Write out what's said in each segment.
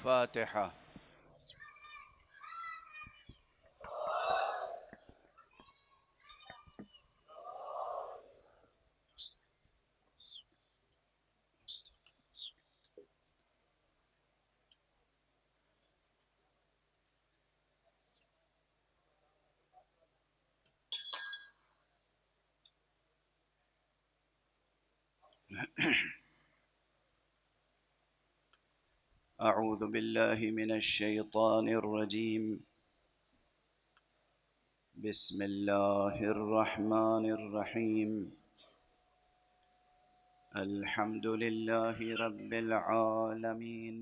الفاتحة. أعوذ بالله من الشيطان الرجيم. بسم الله الرحمن الرحيم. الحمد لله رب العالمين،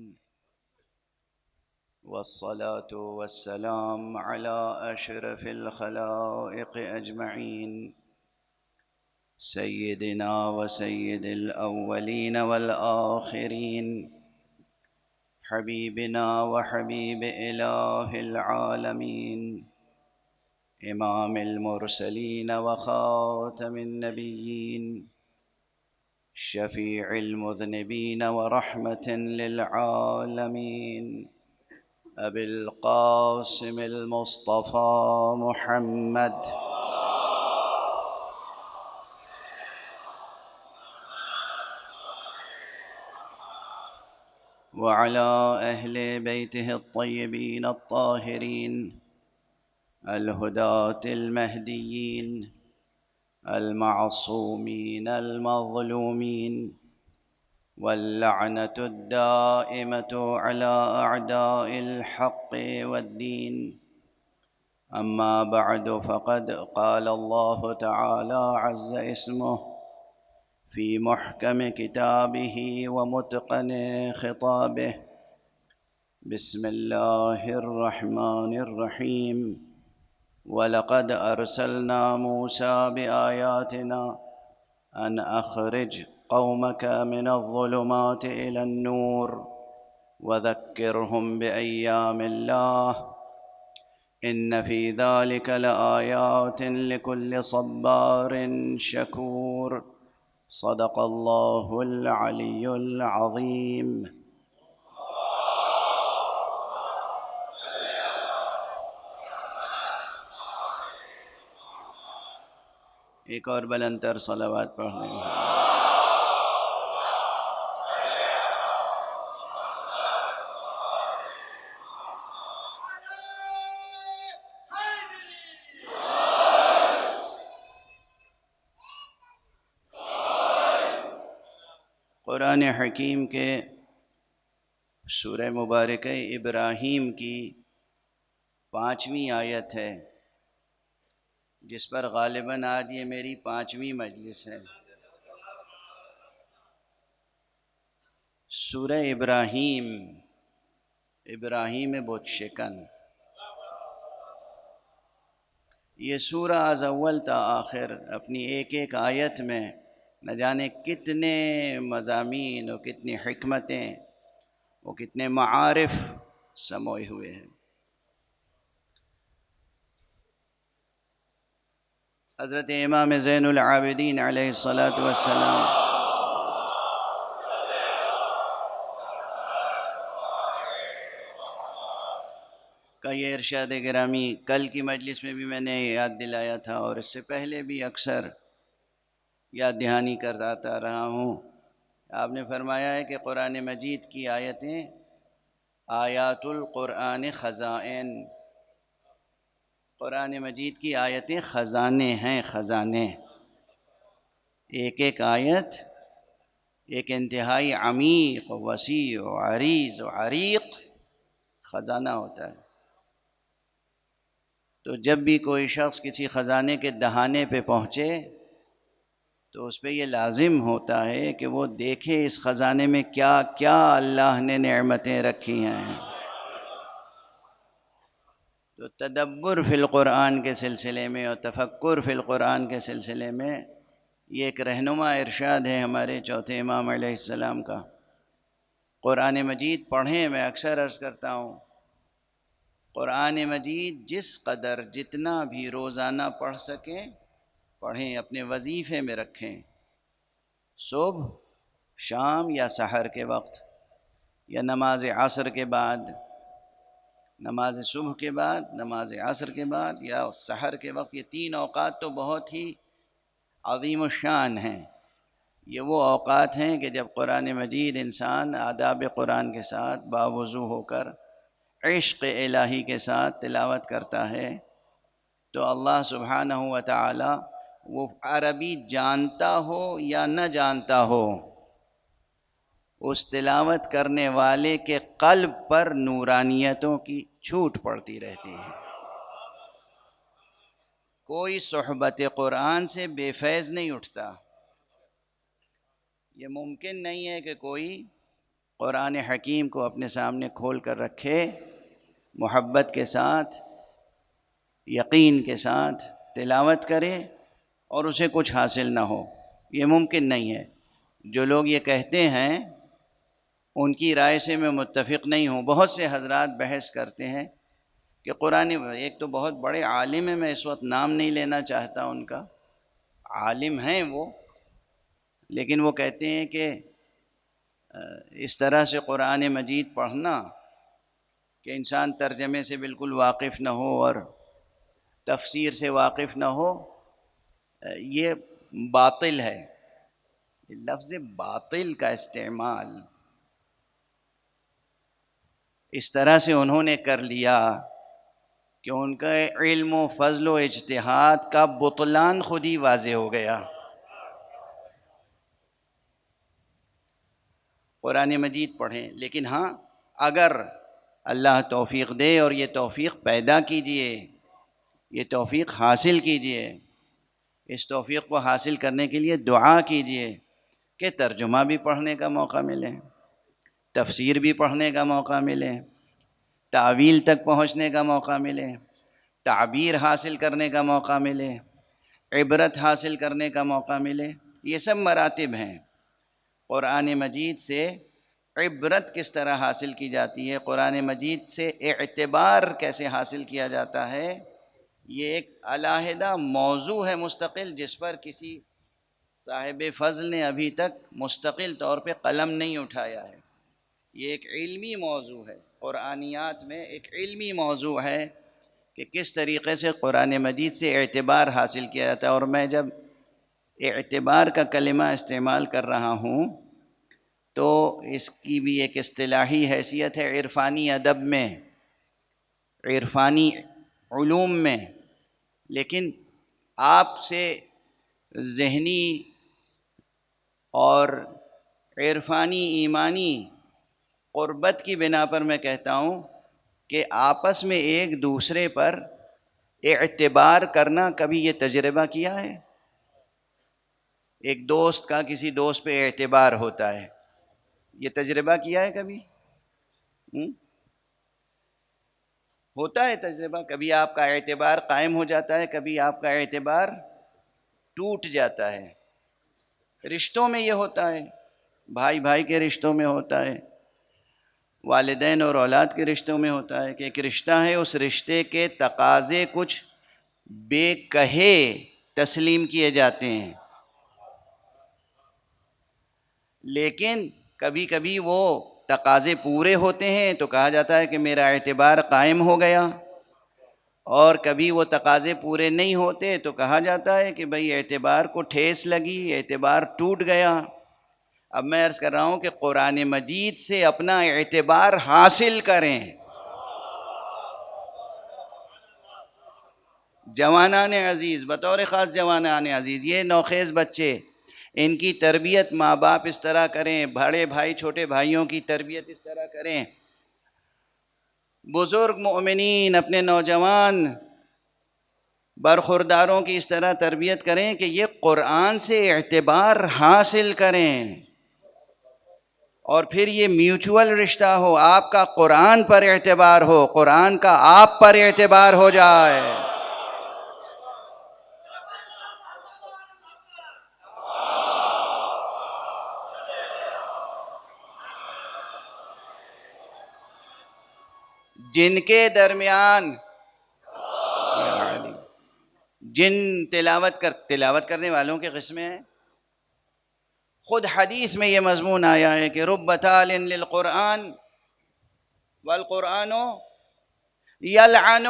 والصلاة والسلام على أشرف الخلائق أجمعين، سيدنا وسيد الأولين والآخرين، حبيبنا وحبيب إله العالمين، إمام المرسلين وخاتم النبيين، شفيع المذنبين ورحمة للعالمين، أبي القاسم المصطفى محمد وعلى أهل بيته الطيبين الطاهرين الهداة المهديين المعصومين المظلومين، واللعنة الدائمة على أعداء الحق والدين. أما بعد، فقد قال الله تعالى عز اسمه في محكم كتابه ومتقن خطابه: بسم الله الرحمن الرحيم. ولقد أرسلنا موسى بآياتنا أن أخرج قومك من الظلمات إلى النور وذكرهم بأيام الله إن في ذلك لآيات لكل صبار شكور. صدق الله العلي العظيم. ایک اور بلند تر صلوات پڑھ لیں گے. قرآن حکیم کے سورہ مبارکہ ابراہیم کی 5ویں آیت ہے، جس پر غالباً آج یہ میری 5ویں مجلس ہے. سورہ ابراہیم، ابراہیم بت شکن. یہ سورہ از اول تا آخر اپنی ایک ایک آیت میں نہ جانے کتنے مضامین اور کتنی حکمتیں اور کتنے معارف سموئے ہوئے ہیں. حضرت امام زین العابدین علیہ الصلاۃ والسلام کا یہ ارشاد گرامی کل کی مجلس میں بھی میں نے یاد دلایا تھا، اور اس سے پہلے بھی اکثر یاد دہانی کرتا رہا ہوں. آپ نے فرمایا ہے کہ قرآن مجید کی آیتیں آیات القرآن خزائن، قرآن مجید کی آیتیں خزانے ہیں، خزانے. ایک ایک آیت ایک انتہائی عمیق و وسیع و عریض و عریق خزانہ ہوتا ہے. تو جب بھی کوئی شخص کسی خزانے کے دہانے پہ پہنچے تو اس پہ یہ لازم ہوتا ہے کہ وہ دیکھے اس خزانے میں کیا کیا اللہ نے نعمتیں رکھی ہیں. تو تدبر فی القرآن کے سلسلے میں اور تفکر فی القرآن کے سلسلے میں یہ ایک رہنما ارشاد ہے ہمارے چوتھے امام علیہ السلام کا. قرآن مجید پڑھیں. میں اکثر عرض کرتا ہوں، قرآن مجید جس قدر جتنا بھی روزانہ پڑھ سکیں پڑھیں، اپنے وظیفے میں رکھیں، صبح، شام یا سحر کے وقت. یا نماز عصر کے بعد، نماز صبح کے بعد، نماز عصر کے بعد یا سحر کے وقت، یہ تین اوقات تو بہت ہی عظیم الشان ہیں۔ یہ وہ اوقات ہیں کہ جب قرآن مجید انسان آداب قرآن کے ساتھ باوضو ہو کر عشق الہی کے ساتھ تلاوت کرتا ہے تو اللہ سبحانہ و تعالی، وہ عربی جانتا ہو یا نہ جانتا ہو، اس تلاوت کرنے والے کے قلب پر نورانیتوں کی چھوٹ پڑتی رہتی ہے۔ کوئی صحبت قرآن سے بے فیض نہیں اٹھتا۔ یہ ممکن نہیں ہے کہ کوئی قرآن حکیم کو اپنے سامنے کھول کر رکھے، محبت کے ساتھ، یقین کے ساتھ تلاوت کرے اور اسے کچھ حاصل نہ ہو۔ یہ ممکن نہیں ہے۔ جو لوگ یہ کہتے ہیں ان کی رائے سے میں متفق نہیں ہوں۔ بہت سے حضرات بحث کرتے ہیں کہ قرآن، ایک تو بہت بڑے عالم ہیں، میں اس وقت نام نہیں لینا چاہتا ان کا، عالم ہیں وہ، لیکن وہ کہتے ہیں کہ اس طرح سے قرآن مجید پڑھنا کہ انسان ترجمے سے بالکل واقف نہ ہو اور تفسیر سے واقف نہ ہو، یہ باطل ہے۔ لفظ باطل کا استعمال اس طرح سے انہوں نے کر لیا کہ ان کا علم و فضل و اجتہاد کا بطلان خود ہی واضح ہو گیا۔ قرآن مجید پڑھیں، لیکن ہاں اگر اللہ توفیق دے، اور یہ توفیق پیدا کیجئے، یہ توفیق حاصل کیجئے، اس توفیق کو حاصل کرنے کے لیے دعا کیجئے کہ ترجمہ بھی پڑھنے کا موقع ملے، تفسیر بھی پڑھنے کا موقع ملے، تعویل تک پہنچنے کا موقع ملے، تعبیر حاصل کرنے کا موقع ملے، عبرت حاصل کرنے کا موقع ملے۔ یہ سب مراتب ہیں۔ قرآن مجید سے عبرت کس طرح حاصل کی جاتی ہے، قرآن مجید سے اعتبار کیسے حاصل کیا جاتا ہے، یہ ایک علیحدہ موضوع ہے مستقل، جس پر کسی صاحب فضل نے ابھی تک مستقل طور پہ قلم نہیں اٹھایا ہے۔ یہ ایک علمی موضوع ہے، قرآنیات میں ایک علمی موضوع ہے کہ کس طریقے سے قرآن مجید سے اعتبار حاصل کیا جاتا ہے۔ اور میں جب اعتبار کا کلمہ استعمال کر رہا ہوں تو اس کی بھی ایک اصطلاحی حیثیت ہے عرفانی ادب میں، عرفانی علوم میں، لیکن آپ سے ذہنی اور عرفانی ایمانی قربت کی بنا پر میں کہتا ہوں کہ آپس میں ایک دوسرے پر اعتبار کرنا، کبھی یہ تجربہ کیا ہے؟ ایک دوست کا کسی دوست پہ اعتبار ہوتا ہے، یہ تجربہ کیا ہے کبھی؟ ہوتا ہے تجربہ، کبھی آپ کا اعتبار قائم ہو جاتا ہے، کبھی آپ کا اعتبار ٹوٹ جاتا ہے۔ رشتوں میں یہ ہوتا ہے، بھائی بھائی کے رشتوں میں ہوتا ہے، والدین اور اولاد کے رشتوں میں ہوتا ہے کہ ایک رشتہ ہے، اس رشتے کے تقاضے کچھ بے کہے تسلیم کیے جاتے ہیں، لیکن کبھی کبھی وہ تقاضے پورے ہوتے ہیں تو کہا جاتا ہے کہ میرا اعتبار قائم ہو گیا، اور کبھی وہ تقاضے پورے نہیں ہوتے تو کہا جاتا ہے کہ بھئی اعتبار کو ٹھیس لگی، اعتبار ٹوٹ گیا۔ اب میں عرض کر رہا ہوں کہ قرآن مجید سے اپنا اعتبار حاصل کریں۔ جوانان عزیز، بطور خاص جوانان عزیز، یہ نوخیز بچے، ان کی تربیت ماں باپ اس طرح کریں، بڑے بھائی چھوٹے بھائیوں کی تربیت اس طرح کریں، بزرگ مومنین اپنے نوجوان برخورداروں کی اس طرح تربیت کریں کہ یہ قرآن سے اعتبار حاصل کریں، اور پھر یہ میوچول رشتہ ہو، آپ کا قرآن پر اعتبار ہو، قرآن کا آپ پر اعتبار ہو جائے۔ جن کے درمیان جن تلاوت کرنے والوں کے قسمیں ہیں، خود حدیث میں یہ مضمون آیا ہے کہ رب تال للقرآن والقرآن یلعنہ،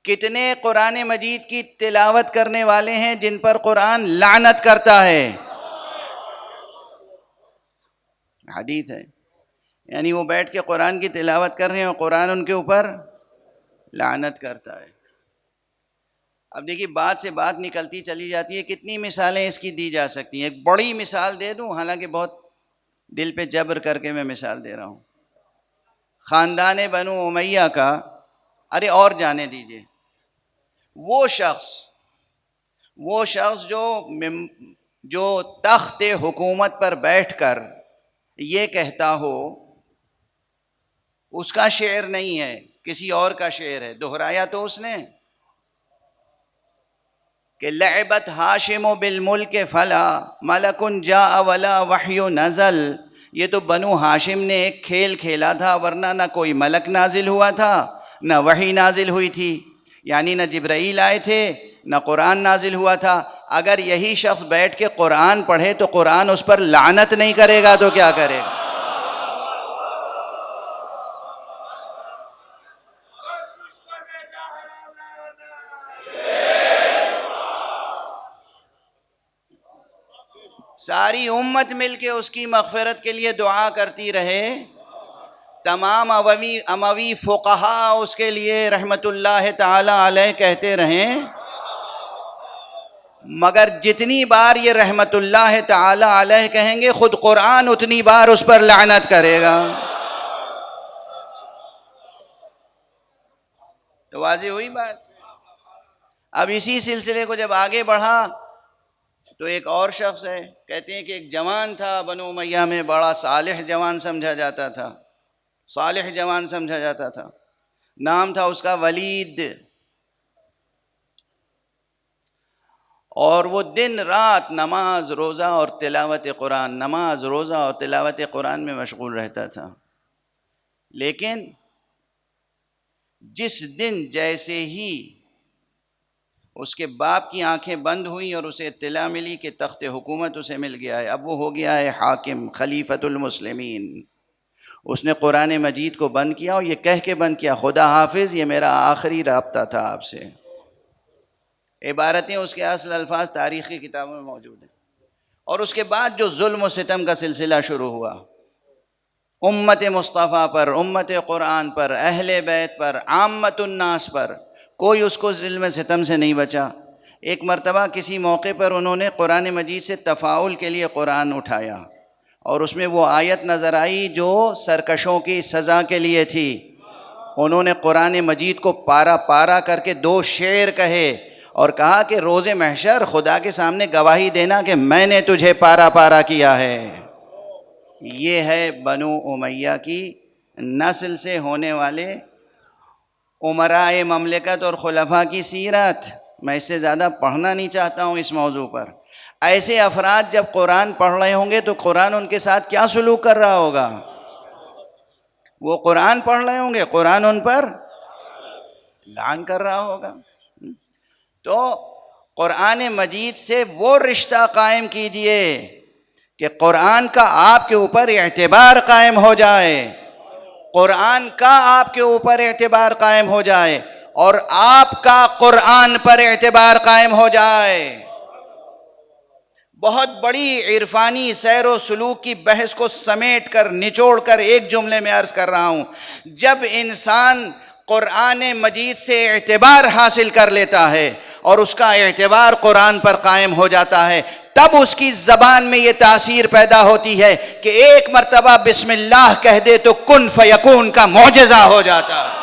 کتنے قرآن مجید کی تلاوت کرنے والے ہیں جن پر قرآن لعنت کرتا ہے. حدیث ہے، یعنی وہ بیٹھ کے قرآن کی تلاوت کر رہے ہیں اور قرآن ان کے اوپر لعنت کرتا ہے. اب دیکھیے بات سے بات نکلتی چلی جاتی ہے، کتنی مثالیں اس کی دی جا سکتی ہیں. ایک بڑی مثال دے دوں، حالانکہ بہت دل پہ جبر کر کے میں مثال دے رہا ہوں. خاندان بنو امیہ کا، ارے اور جانے دیجئے، وہ شخص جو تخت حکومت پر بیٹھ کر یہ کہتا ہو، اس کا شعر نہیں ہے، کسی اور کا شعر ہے، دہرایا تو اس نے کہ لعبت ہاشم بالملک فلا ملک جاء ولا وحی نزل. یہ تو بنو ہاشم نے ایک کھیل کھیلا تھا، ورنہ نہ کوئی ملک نازل ہوا تھا، نہ وحی نازل ہوئی تھی، یعنی نہ جبرائیل آئے تھے، نہ قرآن نازل ہوا تھا. اگر یہی شخص بیٹھ کے قرآن پڑھے تو قرآن اس پر لعنت نہیں کرے گا تو کیا کرے گا؟ ساری امت مل کے اس کی مغفرت کے لیے دعا کرتی رہے، تمام اموی فقہا اس کے لیے رحمت اللہ تعالی علیہ کہتے رہیں، مگر جتنی بار یہ رحمت اللہ تعالی علیہ کہیں گے خود قرآن اتنی بار اس پر لعنت کرے گا. تو واضح ہوئی بات. اب اسی سلسلے کو جب آگے بڑھا تو ایک اور شخص ہے، کہتے ہیں کہ ایک جوان تھا بنو امیہ میں، بڑا صالح جوان سمجھا جاتا تھا، نام تھا اس کا ولید. اور وہ دن رات نماز روزہ اور تلاوت قرآن میں مشغول رہتا تھا. لیکن جس دن جیسے ہی اس کے باپ کی آنکھیں بند ہوئیں اور اسے اطلاع ملی کہ تخت حکومت اسے مل گیا ہے، اب وہ ہو گیا ہے حاکم، خلیفۃ المسلمین، اس نے قرآن مجید کو بند کیا اور یہ کہہ کے بند کیا، خدا حافظ، یہ میرا آخری رابطہ تھا آپ سے. عبارتیں اس کے اصل الفاظ تاریخی کتابوں میں موجود ہیں. اور اس کے بعد جو ظلم و ستم کا سلسلہ شروع ہوا، امت مصطفیٰ پر، امت قرآن پر، اہل بیت پر، عامت الناس پر، کوئی اس کو ظلم ستم سے نہیں بچا. ایک مرتبہ کسی موقع پر انہوں نے قرآن مجید سے تفاعل کے لیے قرآن اٹھایا اور اس میں وہ آیت نظر آئی جو سرکشوں کی سزا کے لیے تھی. انہوں نے قرآن مجید کو پارا پارا کر کے 2 شعر کہے اور کہا کہ روز محشر خدا کے سامنے گواہی دینا کہ میں نے تجھے پارا پارا کیا ہے. یہ ہے بنو امیہ کی نسل سے ہونے والے امراء مملکت اور خلفاء کی سیرت. میں اس سے زیادہ پڑھنا نہیں چاہتا ہوں اس موضوع پر. ایسے افراد جب قرآن پڑھ رہے ہوں گے تو قرآن ان کے ساتھ کیا سلوک کر رہا ہوگا؟ وہ قرآن پڑھ رہے ہوں گے، قرآن ان پر لعن کر رہا ہوگا. تو قرآن مجید سے وہ رشتہ قائم کیجئے کہ قرآن کا آپ کے اوپر اعتبار قائم ہو جائے، قرآن کا آپ کے اوپر اعتبار قائم ہو جائے اور آپ کا قرآن پر اعتبار قائم ہو جائے. بہت بڑی عرفانی سیر و سلوک کی بحث کو سمیٹ کر نچوڑ کر ایک جملے میں عرض کر رہا ہوں، جب انسان قرآن مجید سے اعتبار حاصل کر لیتا ہے اور اس کا اعتبار قرآن پر قائم ہو جاتا ہے، تب اس کی زبان میں یہ تاثیر پیدا ہوتی ہے کہ ایک مرتبہ بسم اللہ کہہ دے تو کن فیکون کا معجزہ ہو جاتا ہے.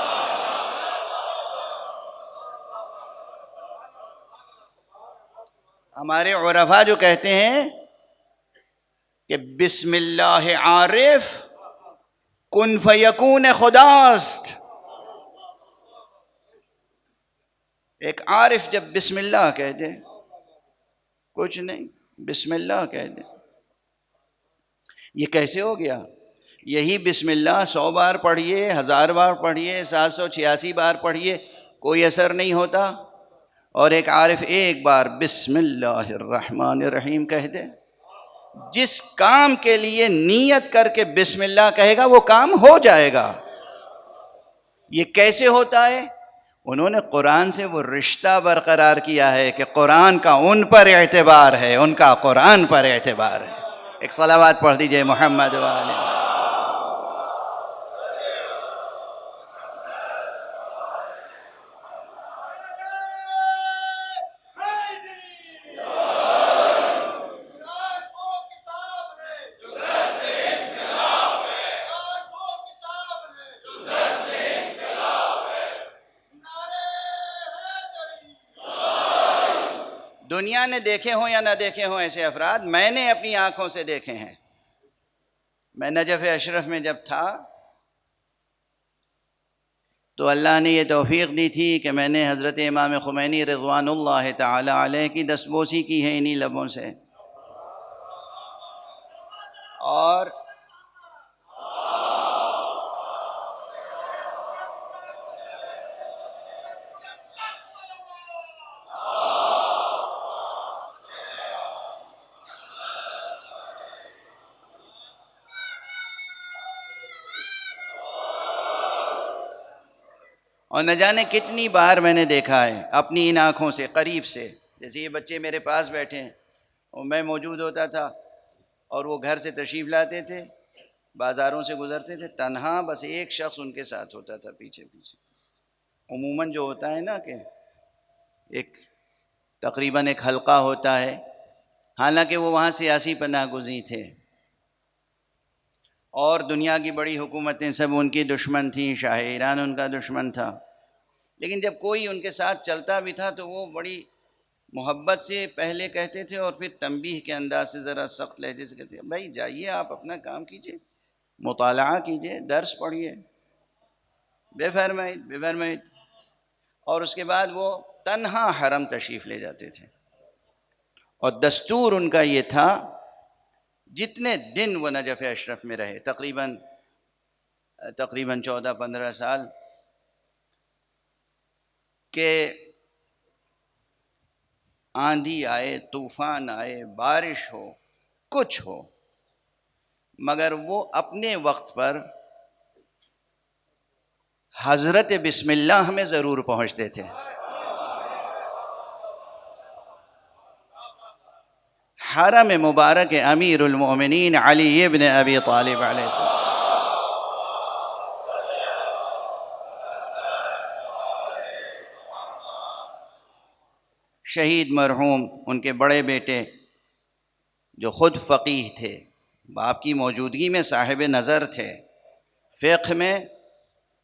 ہمارے عرفاء جو کہتے ہیں کہ بسم اللہ عارف کن فیکون خداست. ایک عارف جب بسم اللہ کہہ دے، کچھ نہیں، بسم اللہ کہہ دے. یہ کیسے ہو گیا؟ یہی بسم اللہ 100 بار پڑھیے، 1000 بار پڑھیے، 786 بار پڑھیے، کوئی اثر نہیں ہوتا. اور ایک عارف ایک بار بسم اللہ الرحمن الرحیم کہہ دے، جس کام کے لیے نیت کر کے بسم اللہ کہے گا وہ کام ہو جائے گا۔ یہ کیسے ہوتا ہے؟ انہوں نے قرآن سے وہ رشتہ برقرار کیا ہے کہ قرآن کا ان پر اعتبار ہے، ان کا قرآن پر اعتبار ہے۔ ایک صلوات پڑھ دیجئے محمد والے۔ دنیا نے دیکھے ہوں یا نہ دیکھے ہوں ایسے افراد، میں نے اپنی آنکھوں سے دیکھے ہیں۔ میں نجف اشرف میں جب تھا تو اللہ نے یہ توفیق دی تھی کہ میں نے حضرت امام خمینی رضوان اللہ تعالی علیہ کی دستبوسی کی ہے انہی لبوں سے، اور نہ جانے کتنی بار میں نے دیکھا ہے اپنی ان آنکھوں سے قریب سے۔ جیسے یہ بچے میرے پاس بیٹھے ہیں اور میں موجود ہوتا تھا، اور وہ گھر سے تشریف لاتے تھے، بازاروں سے گزرتے تھے، تنہا بس ایک شخص ان کے ساتھ ہوتا تھا پیچھے پیچھے۔ عموماً جو ہوتا ہے نا کہ ایک تقریباً ایک حلقہ ہوتا ہے، حالانکہ وہ وہاں سیاسی پناہ گزین تھے اور دنیا کی بڑی حکومتیں سب ان کی دشمن تھیں، شاہ ایران ان کا دشمن تھا، لیکن جب کوئی ان کے ساتھ چلتا بھی تھا تو وہ بڑی محبت سے پہلے کہتے تھے اور پھر تنبیہ کے انداز سے ذرا سخت لہجے سے کہتے ہیں، بھائی جائیے آپ اپنا کام کیجئے، مطالعہ کیجئے، درس پڑھیے، بے فرمائید۔ اور اس کے بعد وہ تنہا حرم تشریف لے جاتے تھے، اور دستور ان کا یہ تھا جتنے دن وہ نجف اشرف میں رہے، تقریباً 14-15 سال، کہ آندھی آئے، طوفان آئے، بارش ہو، کچھ ہو، مگر وہ اپنے وقت پر حضرت بسم اللہ میں ضرور پہنچتے تھے۔ حرم مبارک امیر المومنین علی ابن ابی طالب علیہ السلام، شہید مرحوم ان کے بڑے بیٹے جو خود فقیہ تھے، باپ کی موجودگی میں صاحب نظر تھے، فقہ میں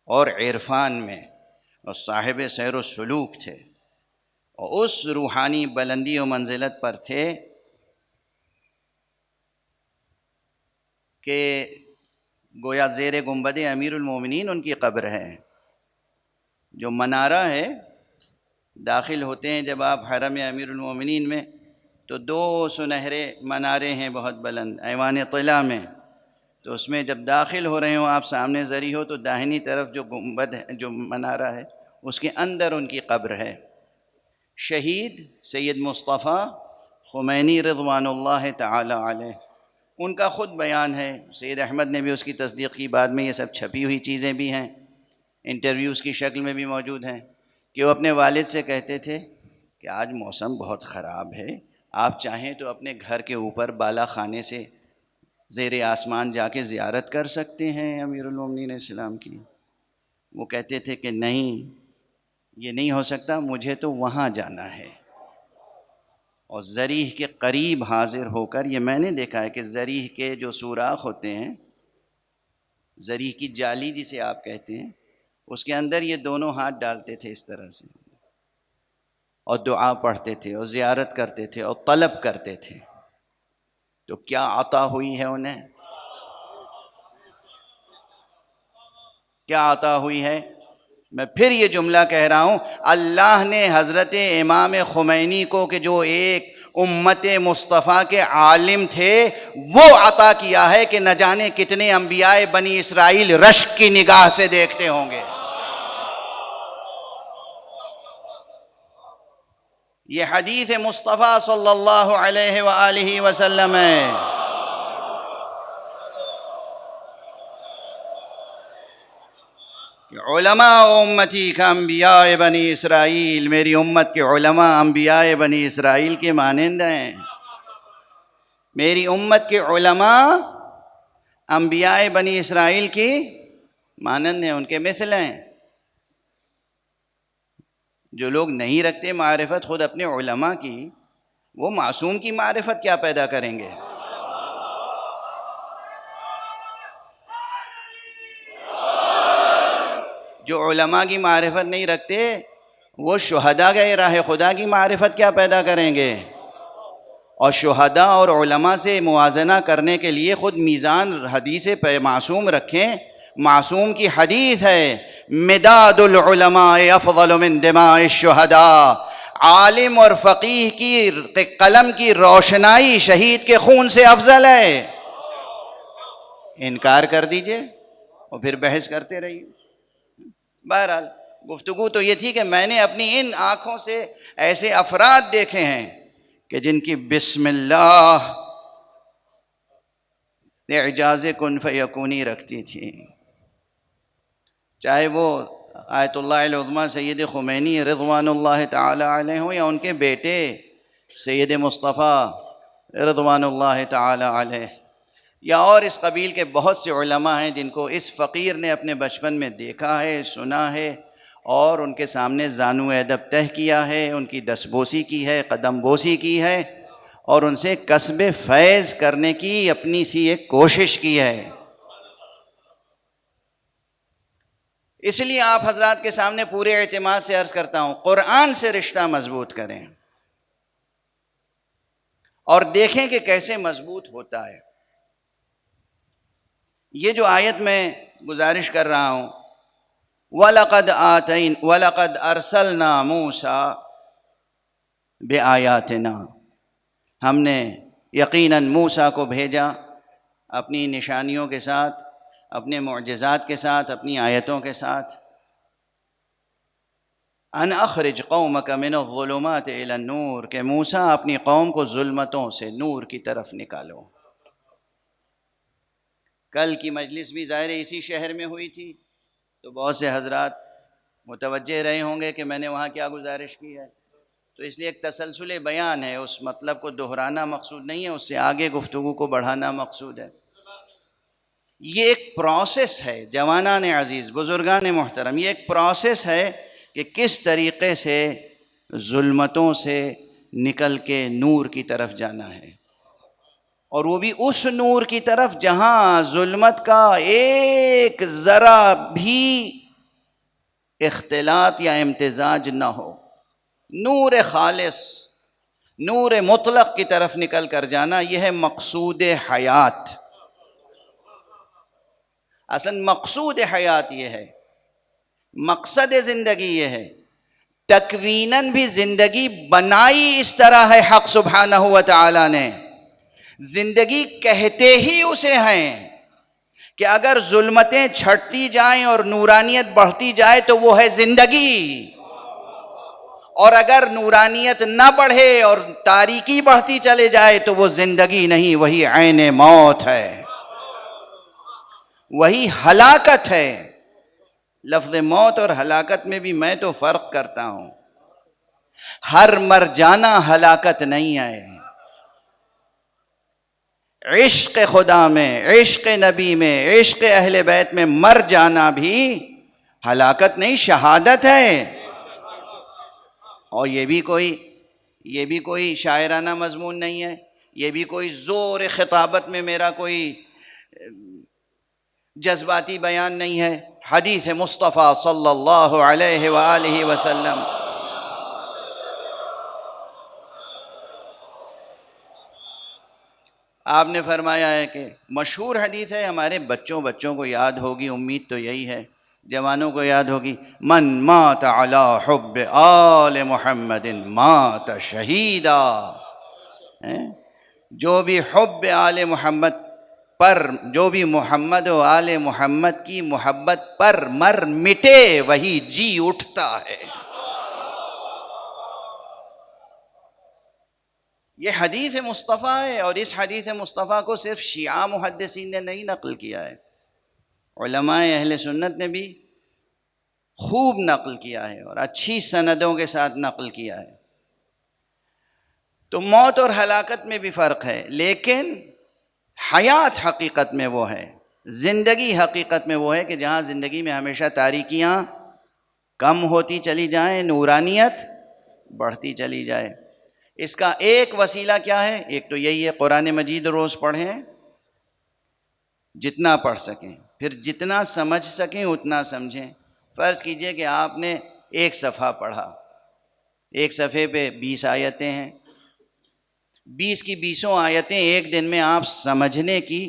اور عرفان میں، اور صاحب سیر و سلوک تھے، اور اس روحانی بلندی و منزلت پر تھے کہ گویا زیر گنبد امیر المومنین ان کی قبر ہے۔ جو منارہ ہے، داخل ہوتے ہیں جب آپ حرم امیر المومنین میں تو 2 سنہرے منارے ہیں بہت بلند ایوان طلع میں، تو اس میں جب داخل ہو رہے ہوں آپ، سامنے زری ہو تو داہنی طرف جو گنبد ہے، جو منارہ ہے، اس کے اندر ان کی قبر ہے۔ شہید سید مصطفیٰ خمینی رضوان اللہ تعالی علیہ، ان کا خود بیان ہے، سید احمد نے بھی اس کی تصدیق کی، بعد میں یہ سب چھپی ہوئی چیزیں بھی ہیں، انٹرویوز کی شکل میں بھی موجود ہیں، کہ وہ اپنے والد سے کہتے تھے کہ آج موسم بہت خراب ہے، آپ چاہیں تو اپنے گھر کے اوپر بالا خانے سے زیر آسمان جا کے زیارت کر سکتے ہیں امیر المومنین السلام کی۔ وہ کہتے تھے کہ نہیں، یہ نہیں ہو سکتا، مجھے تو وہاں جانا ہے، اور ذریح کے قریب حاضر ہو کر، یہ میں نے دیکھا ہے کہ ذریح کے جو سوراخ ہوتے ہیں، ذریح کی جالی جسے آپ کہتے ہیں، اس کے اندر یہ دونوں ہاتھ ڈالتے تھے اس طرح سے، اور دعا پڑھتے تھے اور زیارت کرتے تھے اور طلب کرتے تھے۔ تو کیا عطا ہوئی ہے انہیں؟ کیا عطا ہوئی ہے؟ میں پھر یہ جملہ کہہ رہا ہوں، اللہ نے حضرت امام خمینی کو کہ جو ایک امت مصطفیٰ کے عالم تھے، وہ عطا کیا ہے کہ نہ جانے کتنے انبیاء بنی اسرائیل رشک کی نگاہ سے دیکھتے ہوں گے۔ یہ حدیث مصطفیٰ صلی اللہ علیہ وآلہ وسلم ہے۔ علماء امتی کا انبیاء بنی اسرائیل، میری امت کے علماء انبیاء بنی اسرائیل کے مانند ہیں. میری امت کے علماء انبیاء بنی اسرائیل کی مانند ہیں، ان کے مثل ہیں. جو لوگ نہیں رکھتے معرفت خود اپنے علماء کی، وہ معصوم کی معرفت کیا پیدا کریں گے؟ جو علماء کی معرفت نہیں رکھتے وہ شہداء کے راہ خدا کی معرفت کیا پیدا کریں گے؟ اور شہداء اور علماء سے موازنہ کرنے کے لیے خود میزان حدیث پہ معصوم رکھیں. معصوم کی حدیث ہے مداد العلماء افضل من دماء الشہداء، عالم اور فقیہ کی قلم کی روشنائی شہید کے خون سے افضل ہے. انکار کر دیجئے اور پھر بحث کرتے رہیے. بہرحال گفتگو تو یہ تھی کہ میں نے اپنی ان آنکھوں سے ایسے افراد دیکھے ہیں کہ جن کی بسم اللہ اعجاز کن فیکونی رکھتی تھی. چاہے وہ آیت اللہ العظمیٰ سید خمینی رضوان اللہ تعالی علیہ ہوں، یا ان کے بیٹے سید مصطفیٰ رضوان اللہ تعالی علیہ، یا اور اس قبیل کے بہت سے علماء ہیں جن کو اس فقیر نے اپنے بچپن میں دیکھا ہے، سنا ہے، اور ان کے سامنے زانو ادب تہ کیا ہے، ان کی دستبوسی کی ہے، قدم بوسی کی ہے، اور ان سے کسب فیض کرنے کی اپنی سی ایک کوشش کی ہے. اس لیے آپ حضرات کے سامنے پورے اعتماد سے عرض کرتا ہوں، قرآن سے رشتہ مضبوط کریں اور دیکھیں کہ کیسے مضبوط ہوتا ہے. یہ جو آیت میں گزارش کر رہا ہوں، وَلَقَدْ أَرْسَلْنَا مُوسَىٰ بِآيَاتِنَا، ہم نے یقیناً موسیٰ کو بھیجا اپنی نشانیوں کے ساتھ، اپنے معجزات کے ساتھ، اپنی آیتوں کے ساتھ. ان اخرج قومک من الظلمات الی النور، کہ موسیٰ اپنی قوم کو ظلمتوں سے نور کی طرف نکالو. کل کی مجلس بھی ظاہر اسی شہر میں ہوئی تھی، تو بہت سے حضرات متوجہ رہے ہوں گے کہ میں نے وہاں کیا گزارش کی ہے. تو اس لیے ایک تسلسل بیان ہے، اس مطلب کو دہرانا مقصود نہیں ہے، اس سے آگے گفتگو کو بڑھانا مقصود ہے. یہ ایک پروسیس ہے جوانان عزیز، بزرگان محترم، یہ ایک پروسیس ہے کہ کس طریقے سے ظلمتوں سے نکل کے نور کی طرف جانا ہے، اور وہ بھی اس نور کی طرف جہاں ظلمت کا ایک ذرا بھی اختلاط یا امتزاج نہ ہو. نور خالص، نور مطلق کی طرف نکل کر جانا، یہ ہے مقصود حیات. اصل مقصود حیات یہ ہے، مقصد زندگی یہ ہے. تکویناً بھی زندگی بنائی اس طرح ہے حق سبحانہ و تعالی نے، زندگی کہتے ہی اسے ہیں کہ اگر ظلمتیں چھٹتی جائیں اور نورانیت بڑھتی جائے تو وہ ہے زندگی، اور اگر نورانیت نہ بڑھے اور تاریکی بڑھتی چلے جائے تو وہ زندگی نہیں، وہی عین موت ہے، وہی ہلاکت ہے. لفظ موت اور ہلاکت میں بھی میں تو فرق کرتا ہوں. ہر مر جانا ہلاکت نہیں ہے. عشق خدا میں، عشق نبی میں، عشق اہل بیت میں مر جانا بھی ہلاکت نہیں، شہادت ہے. اور یہ بھی کوئی شاعرانہ مضمون نہیں ہے، یہ بھی کوئی زور خطابت میں میرا کوئی جذباتی بیان نہیں ہے. حدیث مصطفیٰ صلی اللہ علیہ وآلہ وسلم، آپ نے فرمایا ہے کہ مشہور حدیث ہے، ہمارے بچوں کو یاد ہوگی، امید تو یہی ہے، جوانوں کو یاد ہوگی. من مات علی حب آل محمد مات شہیدا. جو بھی حب آل محمد پر، جو بھی محمد و آل محمد کی محبت پر مر مٹے وہی جی اٹھتا ہے. یہ حدیث مصطفیٰ ہے، اور اس حدیث مصطفیٰ کو صرف شیعہ محدثین نے نہیں نقل کیا ہے، علماء اہل سنت نے بھی خوب نقل کیا ہے اور اچھی سندوں کے ساتھ نقل کیا ہے۔ تو موت اور ہلاکت میں بھی فرق ہے، لیکن حیات حقیقت میں وہ ہے، زندگی حقیقت میں وہ ہے کہ جہاں زندگی میں ہمیشہ تاریکیاں کم ہوتی چلی جائیں، نورانیت بڑھتی چلی جائے۔ اس کا ایک وسیلہ کیا ہے؟ ایک تو یہی ہے قرآن مجید روز پڑھیں، جتنا پڑھ سکیں، پھر جتنا سمجھ سکیں اتنا سمجھیں۔ فرض کیجئے کہ آپ نے ایک صفحہ پڑھا، ایک صفحے پہ 20 آیتیں ہیں، 20 کی 20 آیتیں ایک دن میں آپ سمجھنے کی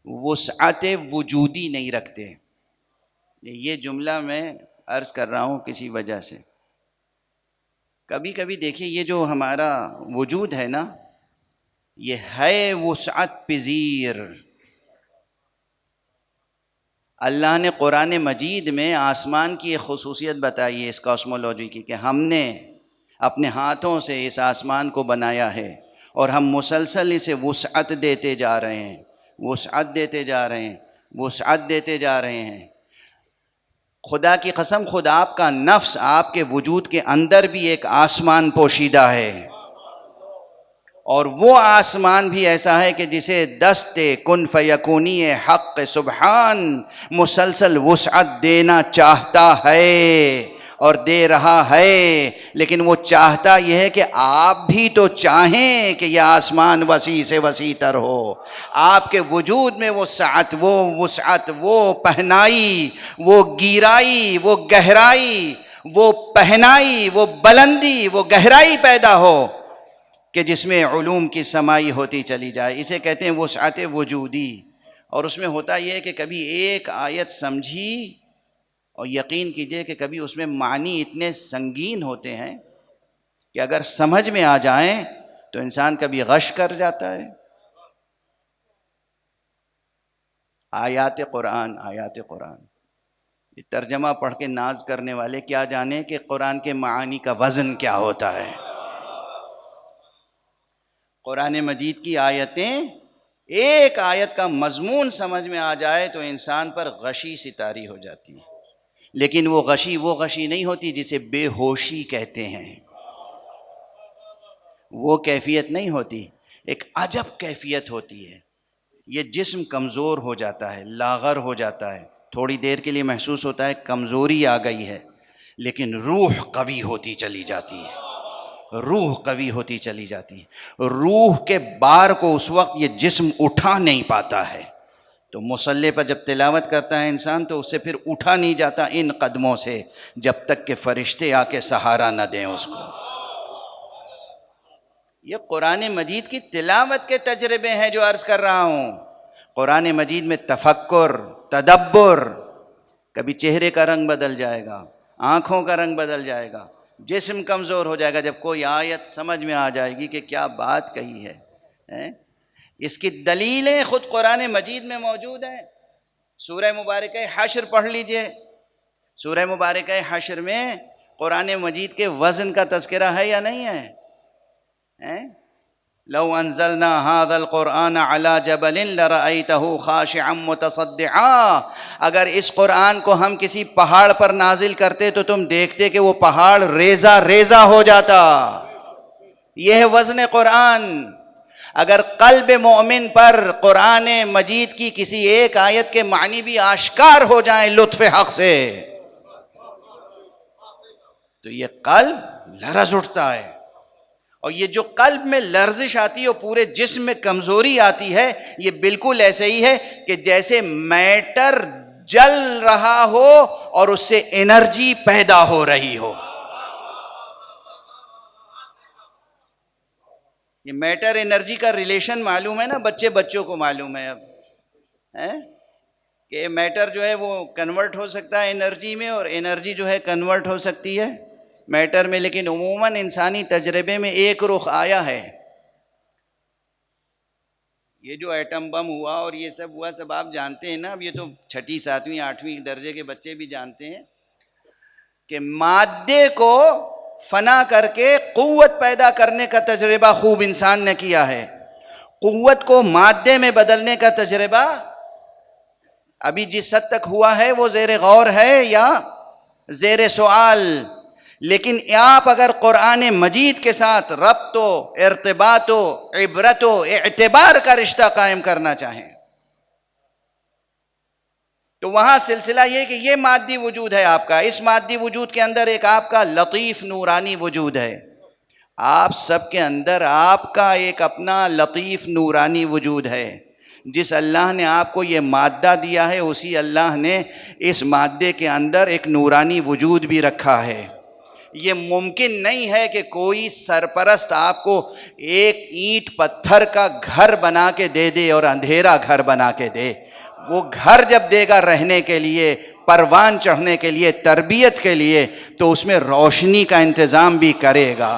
وسعت وجودی نہیں رکھتے۔ یہ جملہ میں عرض کر رہا ہوں کسی وجہ سے۔ کبھی کبھی دیکھیے یہ جو ہمارا وجود ہے نا، یہ ہے وسعت پذیر۔ اللہ نے قرآن مجید میں آسمان کی ایک خصوصیت بتائی ہے اس کاسمولوجی کی، کہ ہم نے اپنے ہاتھوں سے اس آسمان کو بنایا ہے اور ہم مسلسل اسے وسعت دیتے جا رہے ہیں، وسعت دیتے جا رہے ہیں، وسعت دیتے جا رہے ہیں۔ خدا کی قسم، خود آپ کا نفس، آپ کے وجود کے اندر بھی ایک آسمان پوشیدہ ہے، اور وہ آسمان بھی ایسا ہے کہ جسے دست کن فیکونی حق سبحان مسلسل وسعت دینا چاہتا ہے اور دے رہا ہے، لیکن وہ چاہتا یہ ہے کہ آپ بھی تو چاہیں کہ یہ آسمان وسیع سے وسیع تر ہو۔ آپ کے وجود میں وہ وسعت، وہ پہنائی، وہ گیرائی، وہ گہرائی، وہ پہنائی، وہ بلندی، وہ گہرائی پیدا ہو کہ جس میں علوم کی سمائی ہوتی چلی جائے۔ اسے کہتے ہیں وسعت وجودی۔ اور اس میں ہوتا یہ ہے کہ کبھی ایک آیت سمجھی، اور یقین کیجئے کہ کبھی اس میں معنی اتنے سنگین ہوتے ہیں کہ اگر سمجھ میں آ جائیں تو انسان کبھی غش کر جاتا ہے۔ آیات قرآن، آیات قرآن، یہ ترجمہ پڑھ کے ناز کرنے والے کیا جانے کہ قرآن کے معانی کا وزن کیا ہوتا ہے۔ قرآن مجید کی آیتیں، ایک آیت کا مضمون سمجھ میں آ جائے تو انسان پر غشی سی طاری ہو جاتی ہے، لیکن وہ غشی نہیں ہوتی جسے بے ہوشی کہتے ہیں، وہ کیفیت نہیں ہوتی، ایک عجب کیفیت ہوتی ہے۔ یہ جسم کمزور ہو جاتا ہے، لاغر ہو جاتا ہے، تھوڑی دیر کے لیے محسوس ہوتا ہے کمزوری آ گئی ہے، لیکن روح قوی ہوتی چلی جاتی ہے، روح قوی ہوتی چلی جاتی ہے۔ روح کے بار کو اس وقت یہ جسم اٹھا نہیں پاتا ہے، تو مصلی پر جب تلاوت کرتا ہے انسان تو اس سے پھر اٹھا نہیں جاتا ان قدموں سے جب تک کہ فرشتے آ کے سہارا نہ دیں اس کو۔ یہ قرآن مجید کی تلاوت کے تجربے ہیں جو عرض کر رہا ہوں۔ قرآن مجید میں تفکر، تدبر، کبھی چہرے کا رنگ بدل جائے گا، آنکھوں کا رنگ بدل جائے گا، جسم کمزور ہو جائے گا جب کوئی آیت سمجھ میں آ جائے گی کہ کیا بات کہی ہے۔ اس کی دلیلیں خود قرآن مجید میں موجود ہیں۔ سورہ مبارکہ حشر پڑھ لیجئے، سورہ مبارکہ حشر میں قرآن مجید کے وزن کا تذکرہ ہے یا نہیں ہے؟ لو انزلنا هذا القرآن على جبل لرأيته خاشعا متصدعا، اگر اس قرآن کو ہم کسی پہاڑ پر نازل کرتے تو تم دیکھتے کہ وہ پہاڑ ریزہ ریزہ ہو جاتا۔ یہ ہے وزن قرآن۔ اگر قلب مومن پر قرآن مجید کی کسی ایک آیت کے معنی بھی آشکار ہو جائیں لطف حق سے تو یہ قلب لرز اٹھتا ہے، اور یہ جو قلب میں لرزش آتی ہے اور پورے جسم میں کمزوری آتی ہے، یہ بالکل ایسے ہی ہے کہ جیسے میٹر جل رہا ہو اور اس سے انرجی پیدا ہو رہی ہو۔ یہ میٹر انرجی کا ریلیشن معلوم ہے نا، بچوں کو معلوم ہے اب کہ میٹر جو ہے وہ کنورٹ ہو سکتا ہے انرجی میں، اور انرجی جو ہے کنورٹ ہو سکتی ہے میٹر میں، لیکن عموماً انسانی تجربے میں ایک رخ آیا ہے۔ یہ جو ایٹم بم ہوا اور یہ سب ہوا سب آپ جانتے ہیں نا، اب یہ تو 6، 7، 8ویں درجے کے بچے بھی جانتے ہیں کہ مادے کو فنا کر کے قوت پیدا کرنے کا تجربہ خوب انسان نے کیا ہے، قوت کو مادے میں بدلنے کا تجربہ ابھی جس حد تک ہوا ہے وہ زیر غور ہے یا زیر سوال. لیکن آپ اگر قرآن مجید کے ساتھ ربط و ارتباط و عبرت و اعتبار کا رشتہ قائم کرنا چاہیں تو وہاں سلسلہ یہ کہ یہ مادی وجود ہے آپ کا، اس مادی وجود کے اندر ایک آپ کا لطیف نورانی وجود ہے. آپ سب کے اندر آپ کا ایک اپنا لطیف نورانی وجود ہے. جس اللہ نے آپ کو یہ مادہ دیا ہے اسی اللہ نے اس مادے کے اندر ایک نورانی وجود بھی رکھا ہے. یہ ممکن نہیں ہے کہ کوئی سرپرست آپ کو ایک اینٹ پتھر کا گھر بنا کے دے دے اور اندھیرا گھر بنا کے دے. وہ گھر جب دے گا رہنے کے لیے، پروان چڑھنے کے لیے، تربیت کے لیے، تو اس میں روشنی کا انتظام بھی کرے گا.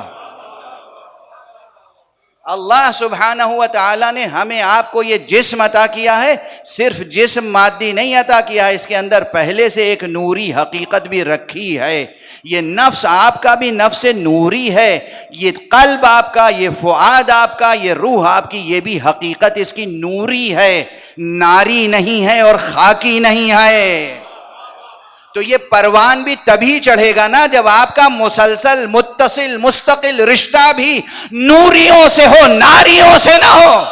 اللہ سبحانہ و تعالیٰ نے ہمیں آپ کو یہ جسم عطا کیا ہے، صرف جسم مادی نہیں عطا کیا ہے، اس کے اندر پہلے سے ایک نوری حقیقت بھی رکھی ہے. یہ نفس آپ کا بھی نفس نوری ہے، یہ قلب آپ کا، یہ فؤاد آپ کا، یہ روح آپ کی، یہ بھی حقیقت اس کی نوری ہے، ناری نہیں ہے اور خاکی نہیں ہے. تو یہ پروان بھی تبھی چڑھے گا نا جب آپ کا مسلسل متصل مستقل رشتہ بھی نوریوں سے ہو، ناریوں سے نہ ہو.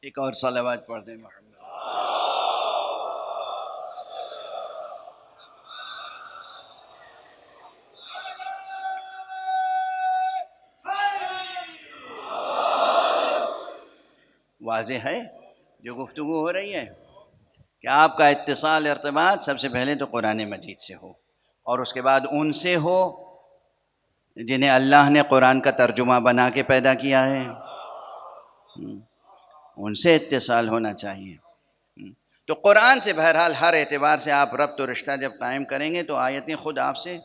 ایک اور صلوات پڑھ دیں محمد. واضح ہے جو گفتگو ہو رہی ہے کہ آپ کا اتصال ارتباط سب سے پہلے تو قرآن مجید سے ہو، اور اس کے بعد ان سے ہو جنہیں اللہ نے قرآن کا ترجمہ بنا کے پیدا کیا ہے، ان سے اتصال ہونا چاہیے. تو قرآن سے بہرحال ہر اعتبار سے آپ ربط و رشتہ جب قائم کریں گے تو آیتیں خود آپ سے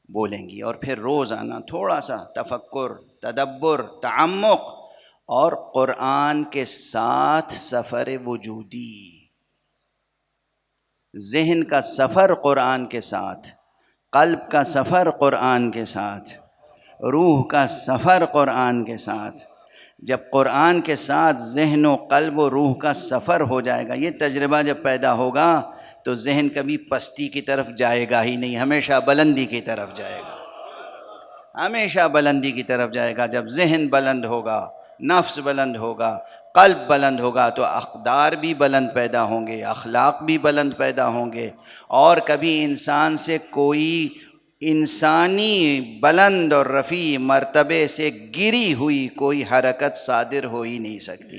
بولیں گی، اور پھر روزانہ تھوڑا سا تفکر، تدبر، تعمق، اور قرآن کے ساتھ سفر وجودی، ذہن کا سفر قرآن کے ساتھ، قلب کا سفر قرآن کے ساتھ، روح کا سفر قرآن کے ساتھ. جب قرآن کے ساتھ ذہن و قلب و روح کا سفر ہو جائے گا، یہ تجربہ جب پیدا ہوگا تو ذہن کبھی پستی کی طرف جائے گا ہی نہیں، ہمیشہ بلندی کی طرف جائے گا، ہمیشہ بلندی کی طرف جائے گا. جب ذہن بلند ہوگا، نفس بلند ہوگا، قلب بلند ہوگا تو اقدار بھی بلند پیدا ہوں گے، اخلاق بھی بلند پیدا ہوں گے، اور کبھی انسان سے کوئی انسانی بلند اور رفیع مرتبے سے گری ہوئی کوئی حرکت صادر ہو ہی نہیں سکتی.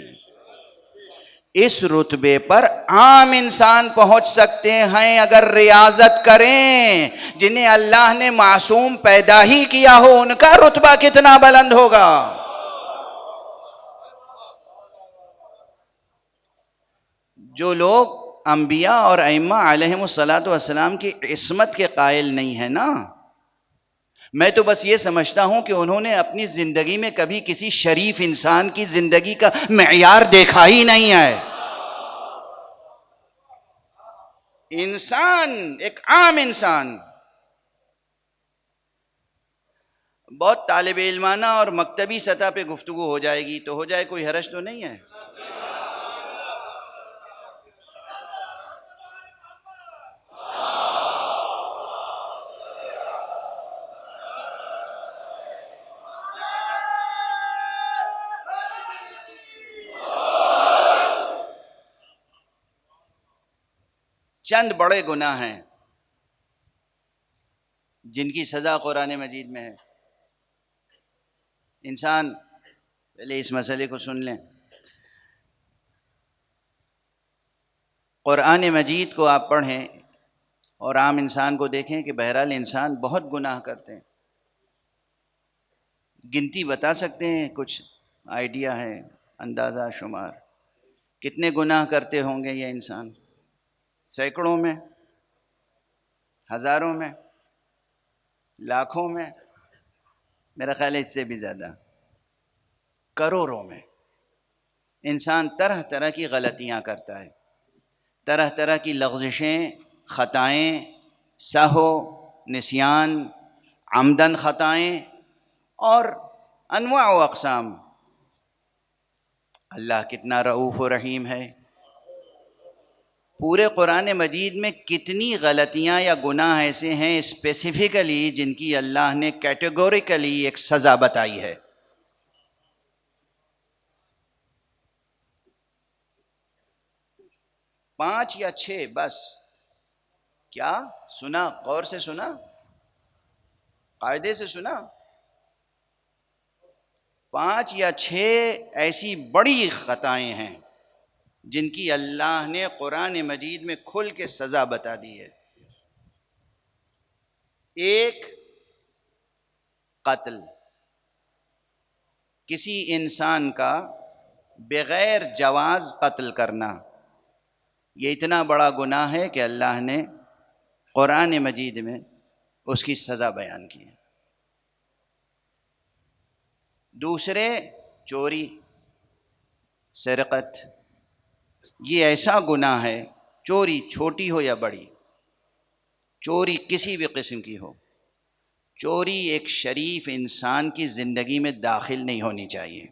اس رتبے پر عام انسان پہنچ سکتے ہیں اگر ریاضت کریں. جنہیں اللہ نے معصوم پیدا ہی کیا ہو ان کا رتبہ کتنا بلند ہوگا. جو لوگ انبیاء اور ائمہ علیہم الصلاۃ والسلام کی عصمت کے قائل نہیں ہیں نا، میں تو بس یہ سمجھتا ہوں کہ انہوں نے اپنی زندگی میں کبھی کسی شریف انسان کی زندگی کا معیار دیکھا ہی نہیں ہے. انسان، ایک عام انسان، بہت طالب علمانہ اور مکتبی سطح پہ گفتگو ہو جائے گی تو ہو جائے، کوئی حرج تو نہیں ہے. چند بڑے گناہ ہیں جن کی سزا قرآن مجید میں ہے. انسان پہلے اس مسئلے کو سن لیں. قرآن مجید کو آپ پڑھیں اور عام انسان کو دیکھیں کہ بہرحال انسان بہت گناہ کرتے ہیں. گنتی بتا سکتے ہیں؟ کچھ آئیڈیا ہے، اندازہ شمار کتنے گناہ کرتے ہوں گے یہ انسان؟ سینکڑوں میں، ہزاروں میں، لاکھوں میں؟ میرا خیال ہے اس سے بھی زیادہ. کروڑوں میں۔ انسان طرح طرح کی غلطیاں کرتا ہے، طرح طرح کی لغزشیں، خطائیں، سہو، نسیان، عمدن خطائیں اور انواع و اقسام۔ اللہ کتنا رؤوف و رحیم ہے۔ پورے قرآن مجید میں کتنی غلطیاں یا گناہ ایسے ہیں اسپیسیفکلی جن کی اللہ نے کیٹیگوریکلی ایک سزا بتائی ہے۔ 5 یا 6 بس۔ کیا سنا؟ غور سے سنا، قاعدے سے سنا؟ 5 یا 6 ایسی بڑی خطائیں ہیں جن کی اللہ نے قرآن مجید میں کھل کے سزا بتا دی ہے۔ ایک، قتل، کسی انسان کا بغیر جواز قتل کرنا، یہ اتنا بڑا گناہ ہے کہ اللہ نے قرآن مجید میں اس کی سزا بیان کی ہے۔ دوسرے، چوری، سرقت، یہ ایسا گناہ ہے، چوری چھوٹی ہو یا بڑی، چوری کسی بھی قسم کی ہو، چوری ایک شریف انسان کی زندگی میں داخل نہیں ہونی چاہیے۔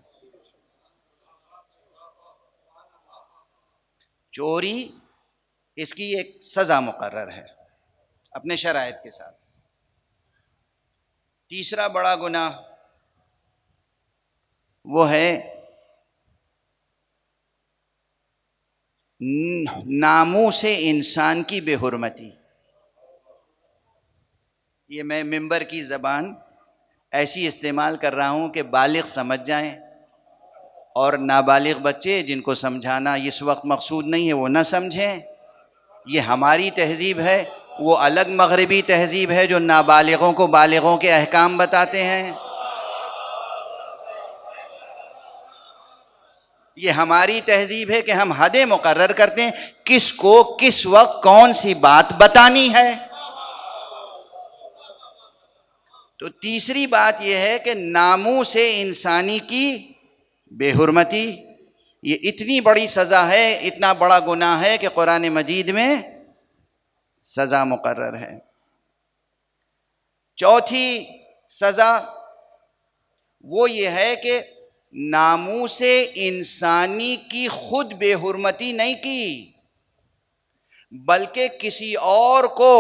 چوری، اس کی ایک سزا مقرر ہے اپنے شرائط کے ساتھ۔ تیسرا بڑا گناہ وہ ہے ناموس انسان کی بے حرمتی۔ یہ میں ممبر کی زبان ایسی استعمال کر رہا ہوں کہ بالغ سمجھ جائیں، اور نابالغ بچے جن کو سمجھانا اس وقت مقصود نہیں ہے وہ نہ سمجھیں۔ یہ ہماری تہذیب ہے، وہ الگ مغربی تہذیب ہے جو نابالغوں کو بالغوں کے احکام بتاتے ہیں۔ یہ ہماری تہذیب ہے کہ ہم حدیں مقرر کرتے ہیں، کس کو کس وقت کون سی بات بتانی ہے۔ تو تیسری بات یہ ہے کہ ناموس انسانی کی بے حرمتی، یہ اتنی بڑی سزا ہے، اتنا بڑا گناہ ہے کہ قرآن مجید میں سزا مقرر ہے۔ چوتھی سزا وہ یہ ہے کہ ناموس انسانی کی خود بے حرمتی نہیں کی، بلکہ کسی اور کو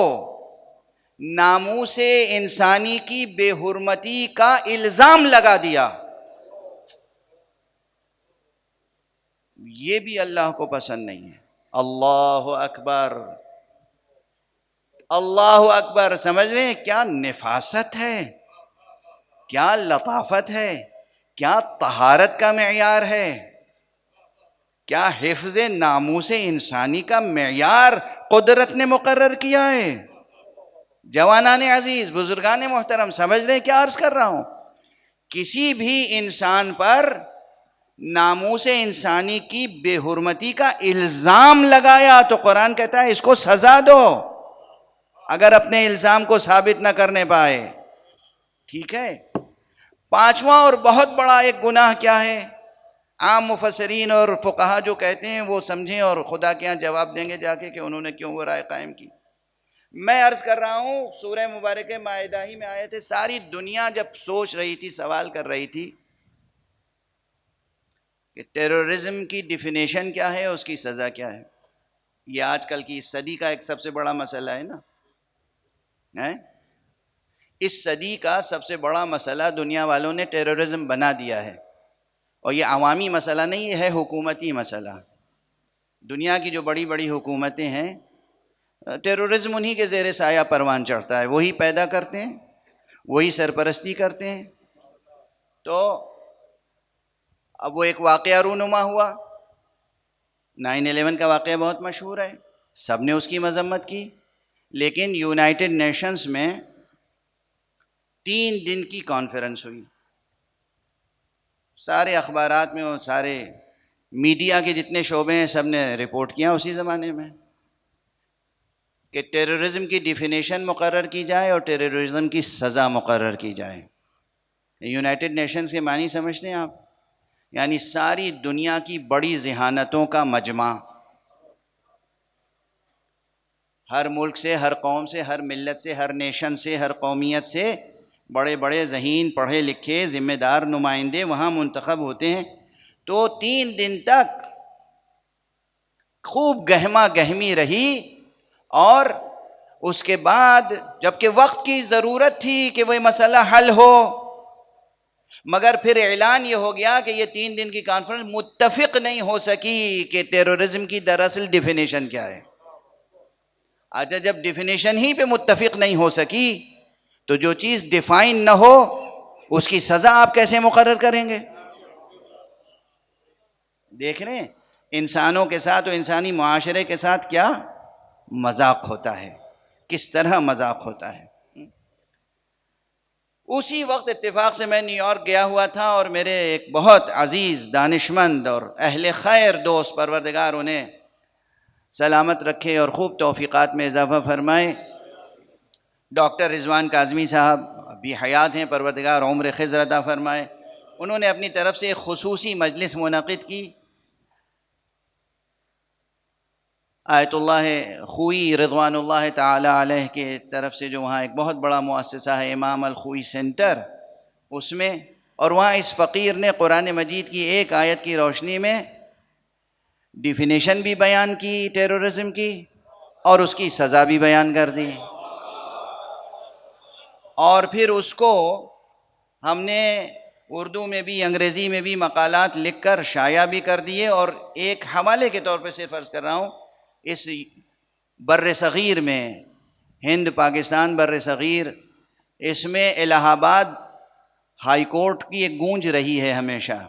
ناموس انسانی کی بے حرمتی کا الزام لگا دیا۔ یہ بھی اللہ کو پسند نہیں ہے۔ اللہ اکبر، اللہ اکبر، سمجھ رہے ہیں کیا نفاست ہے، کیا لطافت ہے، کیا طہارت کا معیار ہے، کیا حفظ ناموس انسانی کا معیار قدرت نے مقرر کیا ہے۔ جوانان عزیز، بزرگان محترم، سمجھ رہے ہیں کیا عرض کر رہا ہوں؟ کسی بھی انسان پر ناموس انسانی کی بے حرمتی کا الزام لگایا تو قرآن کہتا ہے اس کو سزا دو، اگر اپنے الزام کو ثابت نہ کرنے پائے۔ ٹھیک ہے۔ پانچواں اور بہت بڑا ایک گناہ کیا ہے؟ عام مفسرین اور فقہا جو کہتے ہیں وہ سمجھیں اور خدا کے ہاں جواب دیں گے جا کے کہ انہوں نے کیوں وہ رائے قائم کی۔ میں عرض کر رہا ہوں، سورہ مبارکہ مائدہ ہی میں آئے تھے، ساری دنیا جب سوچ رہی تھی، سوال کر رہی تھی کہ ٹیررزم کی ڈیفینیشن کیا ہے، اس کی سزا کیا ہے۔ یہ آج کل کی اس صدی کا ایک سب سے بڑا مسئلہ ہے نا۔ اس صدی کا سب سے بڑا مسئلہ دنیا والوں نے ٹیررزم بنا دیا ہے، اور یہ عوامی مسئلہ نہیں، یہ ہے حکومتی مسئلہ۔ دنیا کی جو بڑی بڑی حکومتیں ہیں، ٹیررزم انہی کے زیر سایہ پروان چڑھتا ہے، وہی پیدا کرتے ہیں، وہی سرپرستی کرتے ہیں۔ تو اب وہ ایک واقعہ رونما ہوا، 9/11 کا واقعہ بہت مشہور ہے، سب نے اس کی مذمت کی، لیکن یونائٹڈ نیشنز میں 3 دن کی کانفرنس ہوئی، سارے اخبارات میں اور سارے میڈیا کے جتنے شعبے ہیں سب نے رپورٹ کیا اسی زمانے میں کہ ٹیررزم کی ڈیفینیشن مقرر کی جائے اور ٹیررزم کی سزا مقرر کی جائے۔ یونائٹڈ نیشنز کے معنی سمجھتے ہیں آپ؟ یعنی ساری دنیا کی بڑی ذہانتوں کا مجمع، ہر ملک سے، ہر قوم سے، ہر ملت سے، ہر نیشن سے، ہر قومیت سے بڑے بڑے ذہین پڑھے لکھے ذمہ دار نمائندے وہاں منتخب ہوتے ہیں۔ تو 3 دن تک خوب گہما گہمی رہی، اور اس کے بعد جبکہ وقت کی ضرورت تھی کہ وہ مسئلہ حل ہو، مگر پھر اعلان یہ ہو گیا کہ یہ 3 دن کی کانفرنس متفق نہیں ہو سکی کہ ٹیررزم کی دراصل ڈیفینیشن کیا ہے۔ اچھا، جب ڈیفینیشن ہی پہ متفق نہیں ہو سکی تو جو چیز ڈیفائن نہ ہو اس کی سزا آپ کیسے مقرر کریں گے؟ دیکھ رہے ہیں انسانوں کے ساتھ و انسانی معاشرے کے ساتھ کیا مذاق ہوتا ہے، کس طرح مذاق ہوتا ہے۔ اسی وقت اتفاق سے میں نیو یارک گیا ہوا تھا، اور میرے ایک بہت عزیز دانشمند اور اہل خیر دوست، پروردگار انہیں سلامت رکھے اور خوب توفیقات میں اضافہ فرمائے، ڈاکٹر رضوان کاظمی صاحب ابھی حیات ہیں، پروردگار عمر خضر عطا فرمائے۔ انہوں نے اپنی طرف سے ایک خصوصی مجلس منعقد کی، آیت اللہ خوئی رضوان اللہ تعالی علیہ کے طرف سے، جو وہاں ایک بہت بڑا مؤسسہ ہے امام الخوئی سینٹر، اس میں، اور وہاں اس فقیر نے قرآن مجید کی ایک آیت کی روشنی میں ڈیفینیشن بھی بیان کی ٹیررزم کی، اور اس کی سزا بھی بیان کر دی، اور پھر اس کو ہم نے اردو میں بھی انگریزی میں بھی مقالات لکھ کر شائع بھی کر دیے، اور ایک حوالے کے طور پہ صرف عرض کر رہا ہوں، اس بر صغیر میں، ہند پاکستان بر صغیر، اس میں الہ آباد ہائی کورٹ کی ایک گونج رہی ہے ہمیشہ۔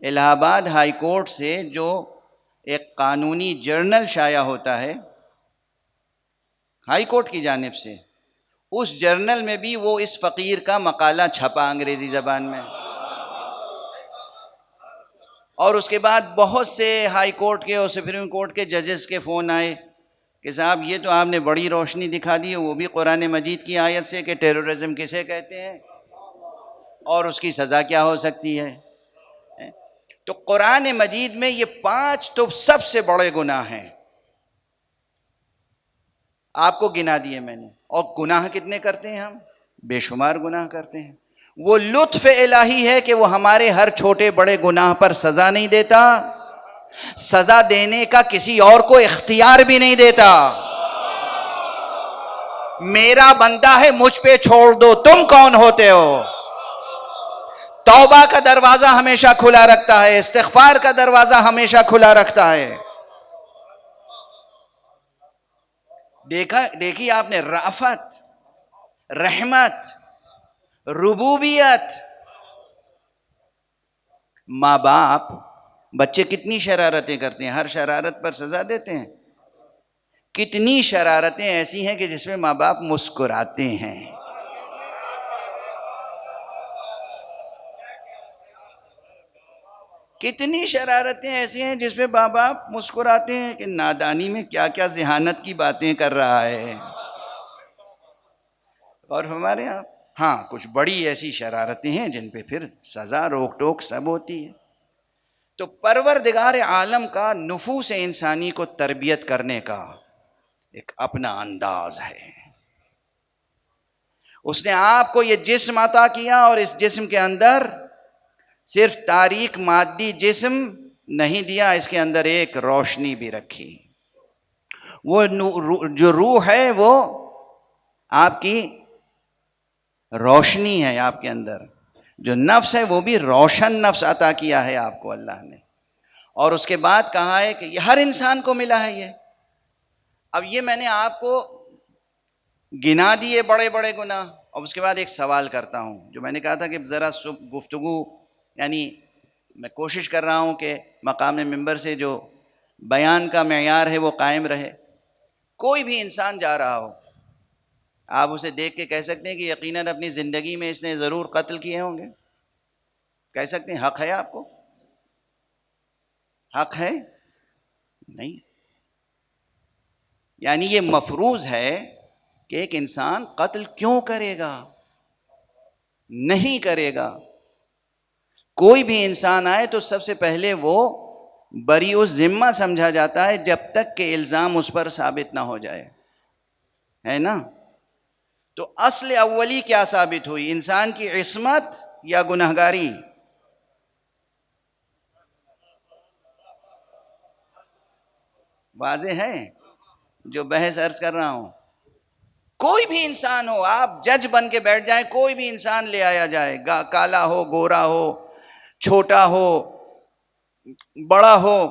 الہ آباد ہائی کورٹ سے جو ایک قانونی جرنل شائع ہوتا ہے ہائی کورٹ کی جانب سے، اس جرنل میں بھی وہ اس فقیر کا مقالہ چھپا انگریزی زبان میں، اور اس کے بعد بہت سے ہائی کورٹ کے اور سپریم کورٹ کے ججز کے فون آئے کہ صاحب یہ تو آپ نے بڑی روشنی دکھا دی ہے، وہ بھی قرآن مجید کی آیت سے، کہ ٹیررزم کسے کہتے ہیں اور اس کی سزا کیا ہو سکتی ہے۔ تو قرآن مجید میں یہ 5 تو سب سے بڑے گناہ ہیں، آپ کو گنا دیے میں نے، اور گناہ کتنے کرتے ہیں ہم؟ بے شمار گناہ کرتے ہیں۔ وہ لطف الہی ہے کہ وہ ہمارے ہر چھوٹے بڑے گناہ پر سزا نہیں دیتا، سزا دینے کا کسی اور کو اختیار بھی نہیں دیتا۔ میرا بندہ ہے، مجھ پہ چھوڑ دو، تم کون ہوتے ہو؟ توبہ کا دروازہ ہمیشہ کھلا رکھتا ہے، استغفار کا دروازہ ہمیشہ کھلا رکھتا ہے۔ دیکھی آپ نے رأفت، رحمت، ربوبیت۔ ماں باپ، بچے کتنی شرارتیں کرتے ہیں، ہر شرارت پر سزا دیتے ہیں؟ کتنی شرارتیں ایسی ہیں کہ جس میں ماں باپ مسکراتے ہیں۔ کتنی شرارتیں ایسی ہیں جس پہ ماں باپ مسکراتے ہیں کہ نادانی میں کیا کیا ذہانت کی باتیں کر رہا ہے۔ اور ہمارے یہاں ہاں کچھ بڑی ایسی شرارتیں ہیں جن پہ پھر سزا روک ٹوک سب ہوتی ہے۔ تو پروردگار عالم کا نفوس انسانی کو تربیت کرنے کا ایک اپنا انداز ہے۔ اس نے آپ کو یہ جسم عطا کیا، اور اس جسم کے اندر صرف تاریک مادی جسم نہیں دیا، اس کے اندر ایک روشنی بھی رکھی۔ وہ جو روح ہے وہ آپ کی روشنی ہے، آپ کے اندر جو نفس ہے وہ بھی روشن نفس عطا کیا ہے آپ کو اللہ نے، اور اس کے بعد کہا ہے کہ یہ ہر انسان کو ملا ہے یہ۔ اب یہ میں نے آپ کو گنا دیے بڑے بڑے گناہ، اور اس کے بعد ایک سوال کرتا ہوں، جو میں نے کہا تھا کہ ذرا گفتگو، یعنی میں کوشش کر رہا ہوں کہ مقام منبر سے جو بیان کا معیار ہے وہ قائم رہے۔ کوئی بھی انسان جا رہا ہو، آپ اسے دیکھ کے کہہ سکتے ہیں کہ یقیناً اپنی زندگی میں اس نے ضرور قتل کیے ہوں گے؟ کہہ سکتے ہیں؟ حق ہے آپ کو؟ حق ہے؟ نہیں۔ یعنی یہ مفروض ہے کہ ایک انسان قتل کیوں کرے گا؟ نہیں کرے گا۔ کوئی بھی انسان آئے تو سب سے پہلے وہ بری و ذمہ سمجھا جاتا ہے جب تک کہ الزام اس پر ثابت نہ ہو جائے، ہے نا؟ تو اصل اولی کیا ثابت ہوئی؟ انسان کی عصمت یا گنہگاری؟ واضح ہے جو بحث عرض کر رہا ہوں؟ کوئی بھی انسان ہو، آپ جج بن کے بیٹھ جائیں، کوئی بھی انسان لے آیا جائے، کالا ہو، گورا ہو، چھوٹا ہو، بڑا ہو،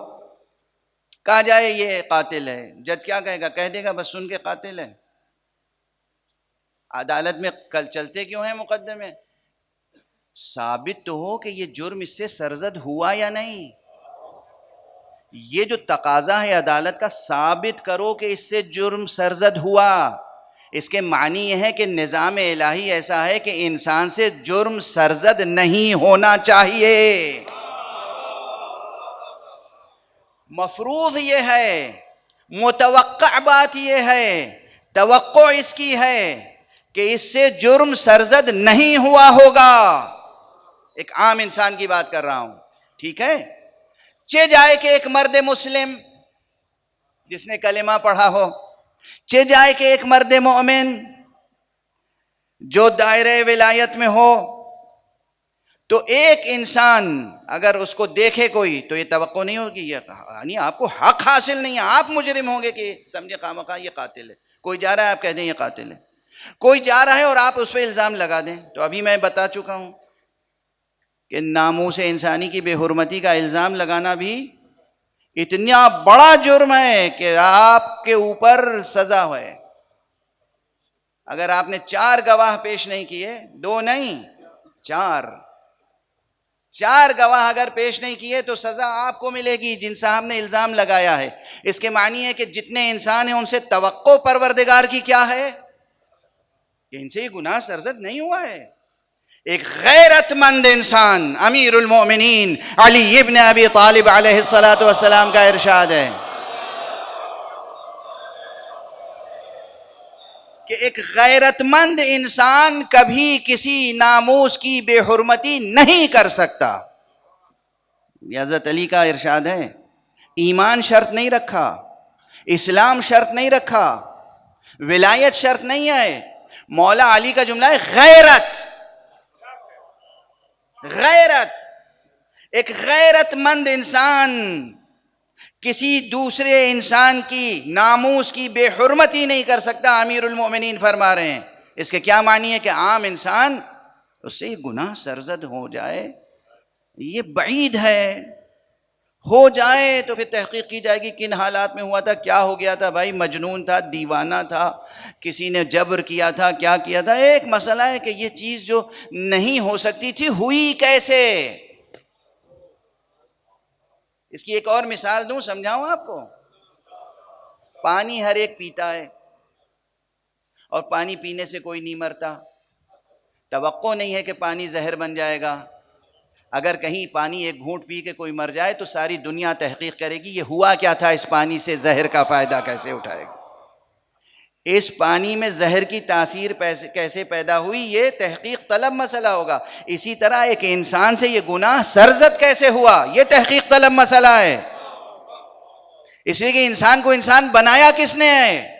کہا جائے یہ قاتل ہے، جج کیا کہے گا؟ کہہ دے گا بس سن کے قاتل ہے۔ عدالت میں کل چلتے کیوں ہیں مقدمے؟ ثابت تو ہو کہ یہ جرم اس سے سرزد ہوا یا نہیں۔ یہ جو تقاضا ہے عدالت کا، ثابت کرو کہ اس سے جرم سرزد ہوا۔ اس کے معنی یہ ہے کہ نظام الہی ایسا ہے کہ انسان سے جرم سرزد نہیں ہونا چاہیے۔ مفروض یہ ہے، متوقع بات یہ ہے، توقع اس کی ہے کہ اس سے جرم سرزد نہیں ہوا ہوگا۔ ایک عام انسان کی بات کر رہا ہوں، ٹھیک ہے؟ چہ جائے کہ ایک مرد مسلم جس نے کلمہ پڑھا ہو، چہ جائے کہ ایک مرد مومن جو دائرہ ولایت میں ہو، تو ایک انسان اگر اس کو دیکھے کوئی تو یہ توقع نہیں ہوگی، یعنی آپ کو حق حاصل نہیں ہے، آپ مجرم ہوں گے کہ سمجھے خامخواہ یہ قاتل ہے۔ کوئی جا رہا ہے، آپ کہہ دیں یہ قاتل ہے، کوئی جا رہا ہے اور آپ اس پہ الزام لگا دیں۔ تو ابھی میں بتا چکا ہوں کہ ناموس انسانی کی بے حرمتی کا الزام لگانا بھی اتنا بڑا جرم ہے کہ آپ کے اوپر سزا ہے۔ اگر آپ نے 4 گواہ پیش نہیں کیے، 2 نہیں 4 گواہ اگر پیش نہیں کیے تو سزا آپ کو ملے گی جن صاحب نے الزام لگایا ہے۔ اس کے معنی ہے کہ جتنے انسان ہیں ان سے توقع پروردگار کی کیا ہے کہ ان سے یہ گناہ سرزد نہیں ہوا ہے۔ ایک غیرت مند انسان، امیر المؤمنین علی ابن ابی طالب علیہ السلام کا ارشاد ہے کہ ایک غیرت مند انسان کبھی کسی ناموس کی بے حرمتی نہیں کر سکتا۔ حضرت علی کا ارشاد ہے، ایمان شرط نہیں رکھا، اسلام شرط نہیں رکھا، ولایت شرط نہیں ہے، مولا علی کا جملہ ہے غیرت۔ غیرت، ایک غیرت مند انسان کسی دوسرے انسان کی ناموس کی بے حرمتی نہیں کر سکتا، امیر المؤمنین فرما رہے ہیں۔ اس کے کیا معنی ہے کہ عام انسان اس سے یہ گناہ سرزد ہو جائے، یہ بعید ہے۔ ہو جائے تو پھر تحقیق کی جائے گی کن حالات میں ہوا تھا، کیا ہو گیا تھا، بھائی مجنون تھا، دیوانہ تھا، کسی نے جبر کیا تھا، کیا کیا تھا۔ ایک مسئلہ ہے کہ یہ چیز جو نہیں ہو سکتی تھی ہوئی کیسے۔ اس کی ایک اور مثال دوں، سمجھاؤں آپ کو۔ پانی ہر ایک پیتا ہے اور پانی پینے سے کوئی نہیں مرتا، توقع نہیں ہے کہ پانی زہر بن جائے گا۔ اگر کہیں پانی ایک گھونٹ پی کے کوئی مر جائے تو ساری دنیا تحقیق کرے گی یہ ہوا کیا تھا، اس پانی سے زہر کا فائدہ کیسے اٹھائے گا، اس پانی میں زہر کی تاثیر کیسے پیدا ہوئی، یہ تحقیق طلب مسئلہ ہوگا۔ اسی طرح ایک انسان سے یہ گناہ سرزد کیسے ہوا، یہ تحقیق طلب مسئلہ ہے۔ اس لیے کہ انسان کو انسان بنایا کس نے ہے؟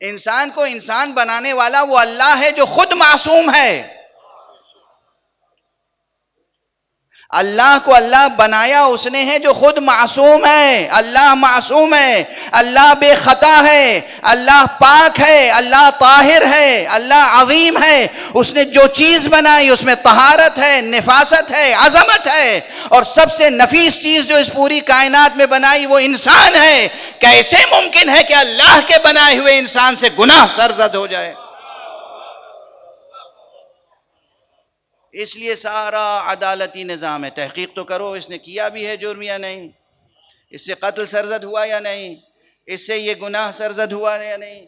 انسان کو انسان بنانے والا وہ اللہ ہے جو خود معصوم ہے۔ اللہ کو اللہ بنایا اس نے ہے جو خود معصوم ہے۔ اللہ معصوم ہے، اللہ بے خطا ہے، اللہ پاک ہے، اللہ طاہر ہے، اللہ عظیم ہے۔ اس نے جو چیز بنائی اس میں طہارت ہے، نفاست ہے، عظمت ہے، اور سب سے نفیس چیز جو اس پوری کائنات میں بنائی وہ انسان ہے۔ کیسے ممکن ہے کہ اللہ کے بنائے ہوئے انسان سے گناہ سرزد ہو جائے؟ اس لیے سارا عدالتی نظام ہے، تحقیق تو کرو اس نے کیا بھی ہے جرم یا نہیں، اس سے قتل سرزد ہوا یا نہیں، اس سے یہ گناہ سرزد ہوا یا نہیں،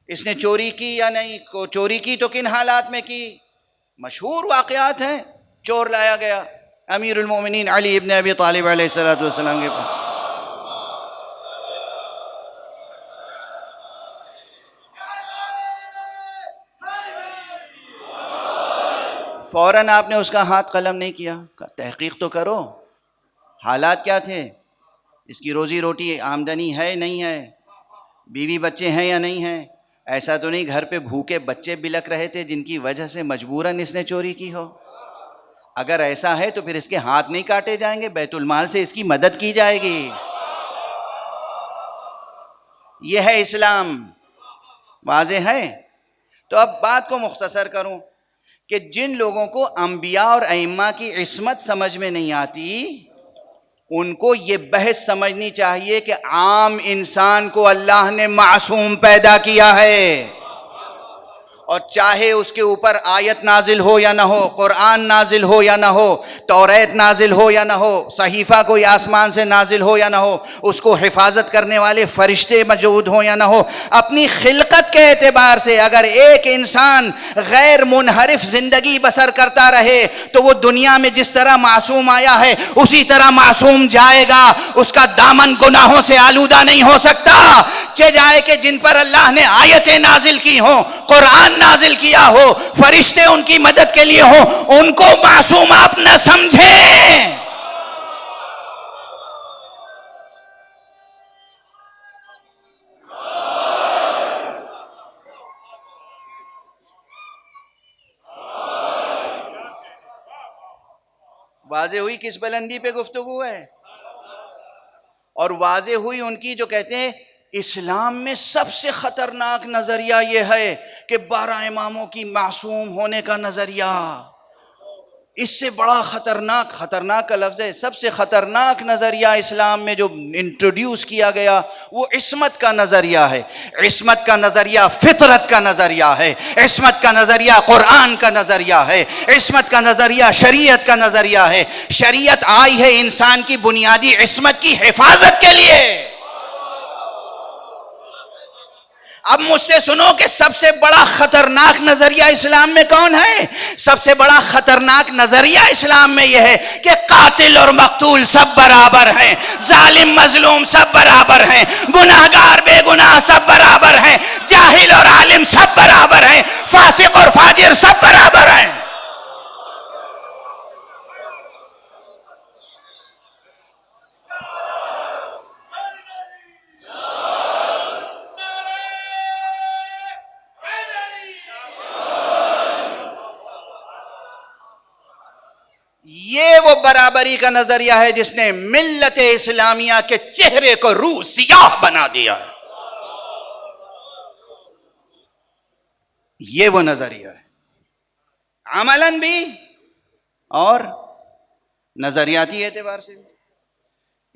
اس نے چوری کی یا نہیں، چوری کی تو کن حالات میں کی۔ مشہور واقعات ہیں، چور لایا گیا امیر المومنین علی ابن ابی طالب علیہ السلام کے پاس، فوراً آپ نے اس کا ہاتھ قلم نہیں کیا، تحقیق تو کرو، حالات کیا تھے، اس کی روزی روٹی آمدنی ہے نہیں ہے، بیوی بچے ہیں یا نہیں ہیں، ایسا تو نہیں گھر پہ بھوکے بچے بلک رہے تھے جن کی وجہ سے مجبوراً اس نے چوری کی ہو؟ اگر ایسا ہے تو پھر اس کے ہاتھ نہیں کاٹے جائیں گے، بیت المال سے اس کی مدد کی جائے گی۔ یہ ہے اسلام، واضح ہے۔ تو اب بات کو مختصر کروں کہ جن لوگوں کو انبیاء اور ائمہ کی عصمت سمجھ میں نہیں آتی، ان کو یہ بحث سمجھنی چاہیے کہ عام انسان کو اللہ نے معصوم پیدا کیا ہے، اور چاہے اس کے اوپر آیت نازل ہو یا نہ ہو، قرآن نازل ہو یا نہ ہو، توریت نازل ہو یا نہ ہو، صحیفہ کوئی آسمان سے نازل ہو یا نہ ہو، اس کو حفاظت کرنے والے فرشتے موجود ہوں یا نہ ہو، اپنی خلقت کے اعتبار سے اگر ایک انسان غیر منحرف زندگی بسر کرتا رہے تو وہ دنیا میں جس طرح معصوم آیا ہے اسی طرح معصوم جائے گا، اس کا دامن گناہوں سے آلودہ نہیں ہو سکتا۔ چہ جائے کہ جن پر اللہ نے آیتیں نازل کی ہوں، قرآن نازل کیا ہو، فرشتے ان کی مدد کے لیے ہوں، ان کو معصوم آپ نہ سمجھیں۔ واضح ہوئی کس بلندی پہ گفتگو ہے، اور واضح ہوئی ان کی جو کہتے ہیں اسلام میں سب سے خطرناک نظریہ یہ ہے کہ 12 اماموں کی معصوم ہونے کا نظریہ، اس سے بڑا خطرناک کا لفظ ہے، سب سے خطرناک نظریہ اسلام میں جو انٹروڈیوس کیا گیا وہ عصمت کا نظریہ ہے۔ عصمت کا نظریہ فطرت کا نظریہ ہے، عصمت کا نظریہ قرآن کا نظریہ ہے، عصمت کا نظریہ شریعت کا نظریہ ہے۔ شریعت آئی ہے انسان کی بنیادی عصمت کی حفاظت کے لیے۔ اب مجھ سے سنو کہ سب سے بڑا خطرناک نظریہ اسلام میں کون ہے؟ سب سے بڑا خطرناک نظریہ اسلام میں یہ ہے کہ قاتل اور مقتول سب برابر ہیں، ظالم مظلوم سب برابر ہیں، گناہگار بے گناہ سب برابر ہیں، جاہل اور عالم سب برابر ہیں، فاسق اور فاجر سب برابر ہیں۔ یہ وہ برابری کا نظریہ ہے جس نے ملت اسلامیہ کے چہرے کو روح سیاہ بنا دیا ہے۔ یہ وہ نظریہ ہے، عملاً بھی اور نظریاتی اعتبار سے بھی۔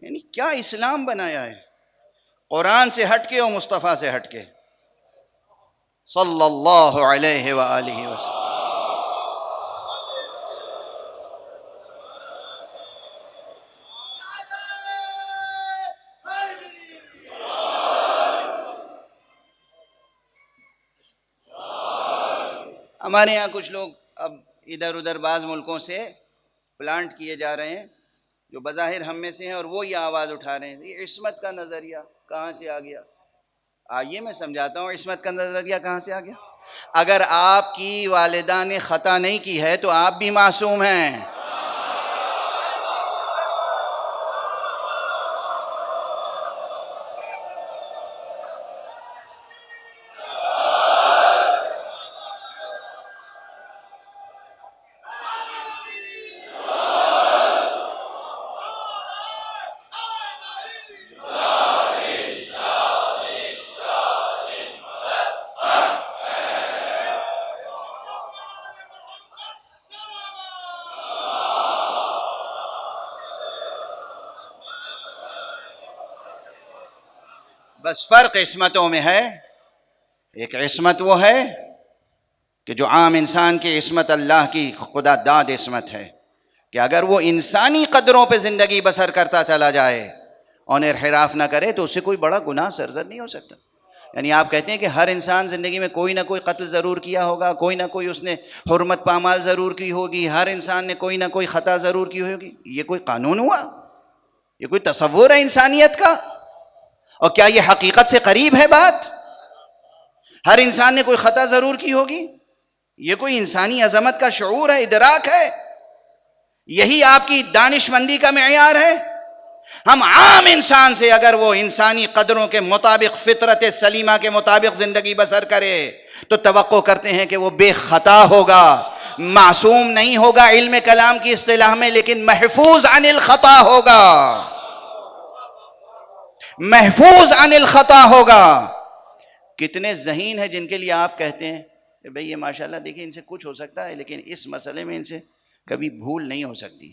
یعنی کیا اسلام بنایا ہے، قرآن سے ہٹ کے اور مصطفیٰ سے ہٹ کے، صلی اللہ علیہ وآلہ وسلم۔ ہمارے یہاں کچھ لوگ اب ادھر ادھر بعض ملکوں سے پلانٹ کیے جا رہے ہیں جو بظاہر ہم میں سے ہیں، اور وہ یہ آواز اٹھا رہے ہیں یہ عصمت کا نظریہ کہاں سے آ گیا۔ آئیے میں سمجھاتا ہوں عصمت کا نظریہ کہاں سے آ گیا۔ اگر آپ کی والدہ نے خطا نہیں کی ہے تو آپ بھی معصوم ہیں۔ بس فرق عصمتوں میں ہے۔ ایک عصمت وہ ہے کہ جو عام انسان کی عصمت اللہ کی خدا داد عصمت ہے کہ اگر وہ انسانی قدروں پہ زندگی بسر کرتا چلا جائے اور انحراف نہ کرے تو اس سے کوئی بڑا گناہ سرزد نہیں ہو سکتا۔ یعنی آپ کہتے ہیں کہ ہر انسان زندگی میں کوئی نہ کوئی قتل ضرور کیا ہوگا، کوئی نہ کوئی اس نے حرمت پامال ضرور کی ہوگی، ہر انسان نے کوئی نہ کوئی خطا ضرور کی ہوگی۔ یہ کوئی قانون ہوا؟ یہ کوئی تصور ہے انسانیت کا؟ اور کیا یہ حقیقت سے قریب ہے بات؟ ہر انسان نے کوئی خطا ضرور کی ہوگی۔ یہ کوئی انسانی عظمت کا شعور ہے، ادراک ہے؟ یہی آپ کی دانش مندی کا معیار ہے؟ ہم عام انسان سے اگر وہ انسانی قدروں کے مطابق، فطرت سلیمہ کے مطابق زندگی بسر کرے تو توقع کرتے ہیں کہ وہ بے خطا ہوگا، معصوم نہیں ہوگا علم کلام کی اصطلاح میں، لیکن محفوظ عن الخطا ہوگا، محفوظ عن الخطا ہوگا۔ کتنے ذہین ہیں جن کے لیے آپ کہتے ہیں کہ بھئی یہ ماشاءاللہ دیکھیں ان سے کچھ ہو سکتا ہے لیکن اس مسئلے میں ان سے کبھی بھول نہیں ہو سکتی۔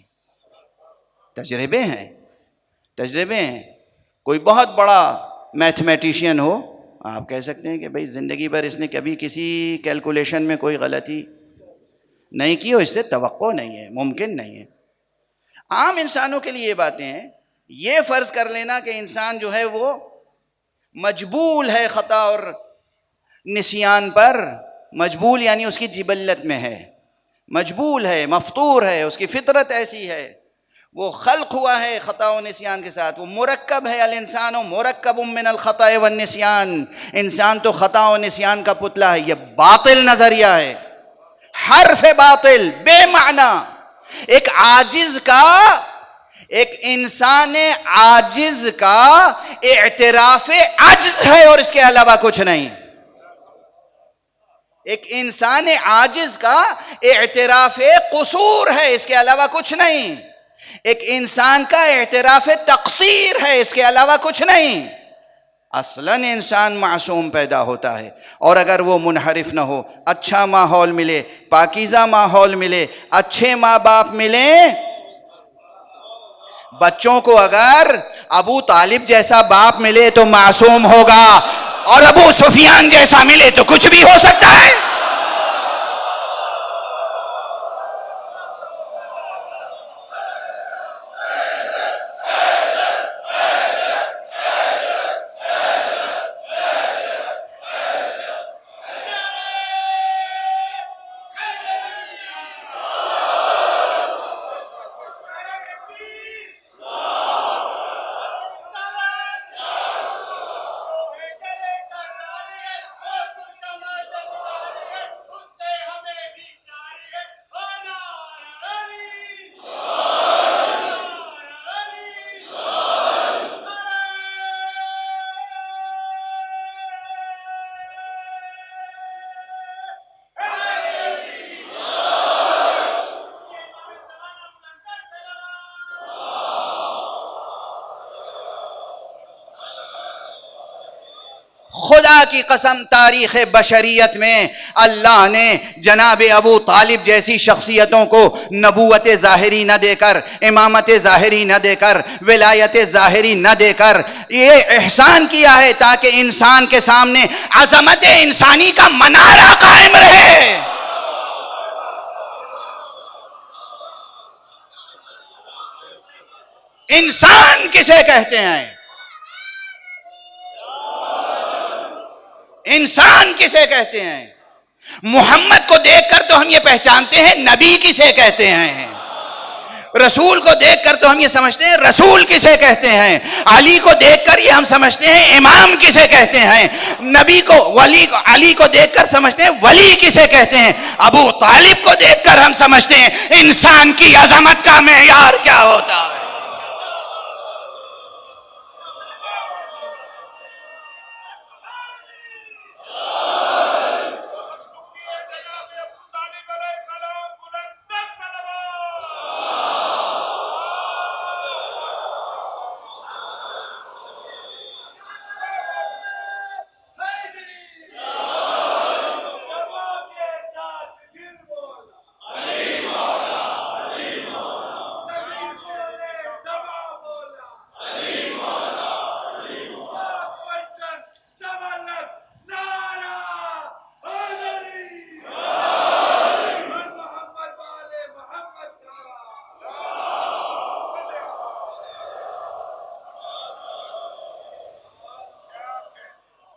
تجربے ہیں، تجربے ہیں۔ کوئی بہت بڑا میتھمیٹیشین ہو، آپ کہہ سکتے ہیں کہ بھئی زندگی بھر اس نے کبھی کسی کیلکولیشن میں کوئی غلطی نہیں کی ہو، اس سے توقع نہیں ہے، ممکن نہیں ہے۔ عام انسانوں کے لیے یہ باتیں ہیں۔ یہ فرض کر لینا کہ انسان جو ہے وہ مجبول ہے خطا اور نسیان پر، مجبول یعنی اس کی جبلت میں ہے، مجبول ہے، مفطور ہے، اس کی فطرت ایسی ہے، وہ خلق ہوا ہے خطا و نسیان کے ساتھ، وہ مرکب ہے، الانسان مرکب من الخطا والنسیان، انسان تو خطا و نسیان کا پتلا ہے۔ یہ باطل نظریہ ہے، حرف باطل، بے معنی۔ ایک عاجز کا، ایک انسان عاجز کا اعتراف عجز ہے اور اس کے علاوہ کچھ نہیں۔ ایک انسان عاجز کا اعتراف قصور ہے، اس کے علاوہ کچھ نہیں۔ ایک انسان کا اعتراف تقصیر ہے، اس کے علاوہ کچھ نہیں۔ اصلاً انسان معصوم پیدا ہوتا ہے، اور اگر وہ منحرف نہ ہو، اچھا ماحول ملے، پاکیزہ ماحول ملے، اچھے ماں باپ ملیں، بچوں کو اگر ابو طالب جیسا باپ ملے تو معصوم ہوگا، اور ابو سفیان جیسا ملے تو کچھ بھی ہو سکتا ہے۔ خدا کی قسم تاریخ بشریت میں اللہ نے جناب ابو طالب جیسی شخصیتوں کو نبوت ظاہری نہ دے کر، امامت ظاہری نہ دے کر، ولایت ظاہری نہ دے کر یہ احسان کیا ہے تاکہ انسان کے سامنے عظمت انسانی کا منارہ قائم رہے۔ انسان کسے کہتے ہیں؟ انسان کسے کہتے ہیں؟ محمد کو دیکھ کر تو ہم یہ پہچانتے ہیں نبی کسے کہتے ہیں، رسول کو دیکھ کر تو ہم یہ سمجھتے ہیں رسول کسے کہتے ہیں، علی کو دیکھ کر یہ ہم سمجھتے ہیں امام کسے کہتے ہیں، نبی کو، ولی کو، علی کو دیکھ کر سمجھتے ہیں ولی کسے کہتے ہیں، ابو طالب کو دیکھ کر ہم سمجھتے ہیں انسان کی عظمت کا معیار کیا ہوتا ہے۔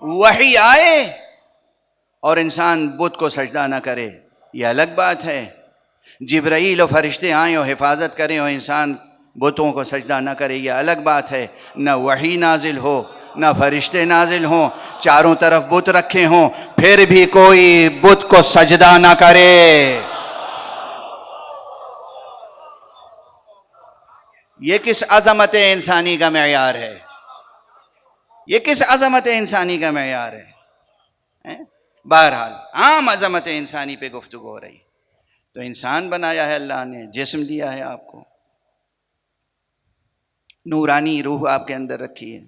وحی آئے اور انسان بت کو سجدہ نہ کرے یہ الگ بات ہے، جبرائیل و فرشتے آئیں اور حفاظت کریں اور انسان بتوں کو سجدہ نہ کرے یہ الگ بات ہے۔ نہ وحی نازل ہو، نہ فرشتے نازل ہوں، چاروں طرف بت رکھے ہوں، پھر بھی کوئی بت کو سجدہ نہ کرے. یہ کس عظمت انسانی کا معیار ہے؟ یہ کس عظمت انسانی کا معیار ہے؟ بہرحال عام عظمت انسانی پہ گفتگو ہو رہی. تو انسان بنایا ہے اللہ نے، جسم دیا ہے آپ کو، نورانی روح آپ کے اندر رکھی ہے،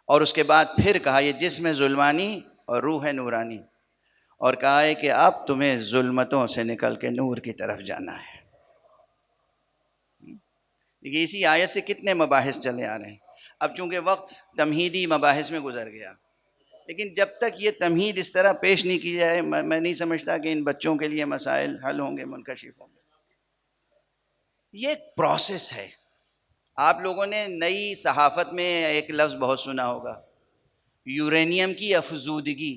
اور اس کے بعد پھر کہا یہ جسم ہے ظلمانی اور روح ہے نورانی، اور کہا ہے کہ اب تمہیں ظلمتوں سے نکل کے نور کی طرف جانا ہے. دیکھیے اسی آیت سے کتنے مباحث چلے آ رہے ہیں. اب چونکہ وقت تمہیدی مباحث میں گزر گیا، لیکن جب تک یہ تمہید اس طرح پیش نہیں کی جائے میں نہیں سمجھتا کہ ان بچوں کے لیے مسائل حل ہوں گے، منکشف ہوں گے. یہ ایک پروسیس ہے. آپ لوگوں نے نئی صحافت میں ایک لفظ بہت سنا ہوگا، یورینیم کی افزودگی.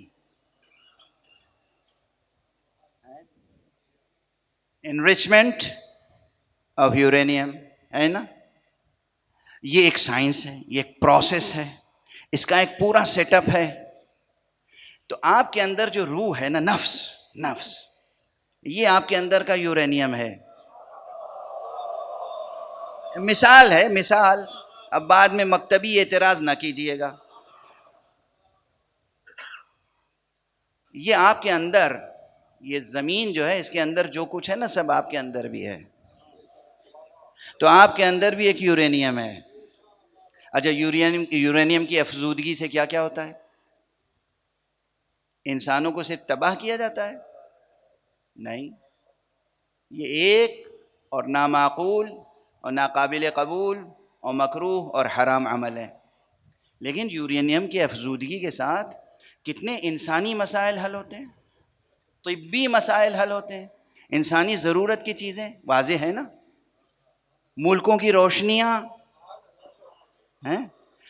انریچمنٹ آف یورینیم ہے نا. یہ ایک سائنس ہے، یہ ایک پروسیس ہے، اس کا ایک پورا سیٹ اپ ہے. تو آپ کے اندر جو روح ہے نا، نفس یہ آپ کے اندر کا یورینیم ہے. مثال ہے، مثال، اب بعد میں مکتبی اعتراض نہ کیجئے گا. یہ آپ کے اندر، یہ زمین جو ہے اس کے اندر جو کچھ ہے نا سب آپ کے اندر بھی ہے. تو آپ کے اندر بھی ایک یورینیم ہے. اچھا یورینیم کی افزودگی سے کیا کیا ہوتا ہے؟ انسانوں کو صرف تباہ کیا جاتا ہے؟ نہیں، یہ ایک اور نامعقول اور ناقابل قبول اور مکروہ اور حرام عمل ہے. لیکن یورینیم کی افزودگی کے ساتھ کتنے انسانی مسائل حل ہوتے ہیں، طبی مسائل حل ہوتے ہیں، انسانی ضرورت کی چیزیں واضح ہے نا. ملکوں کی روشنیاں ہیں.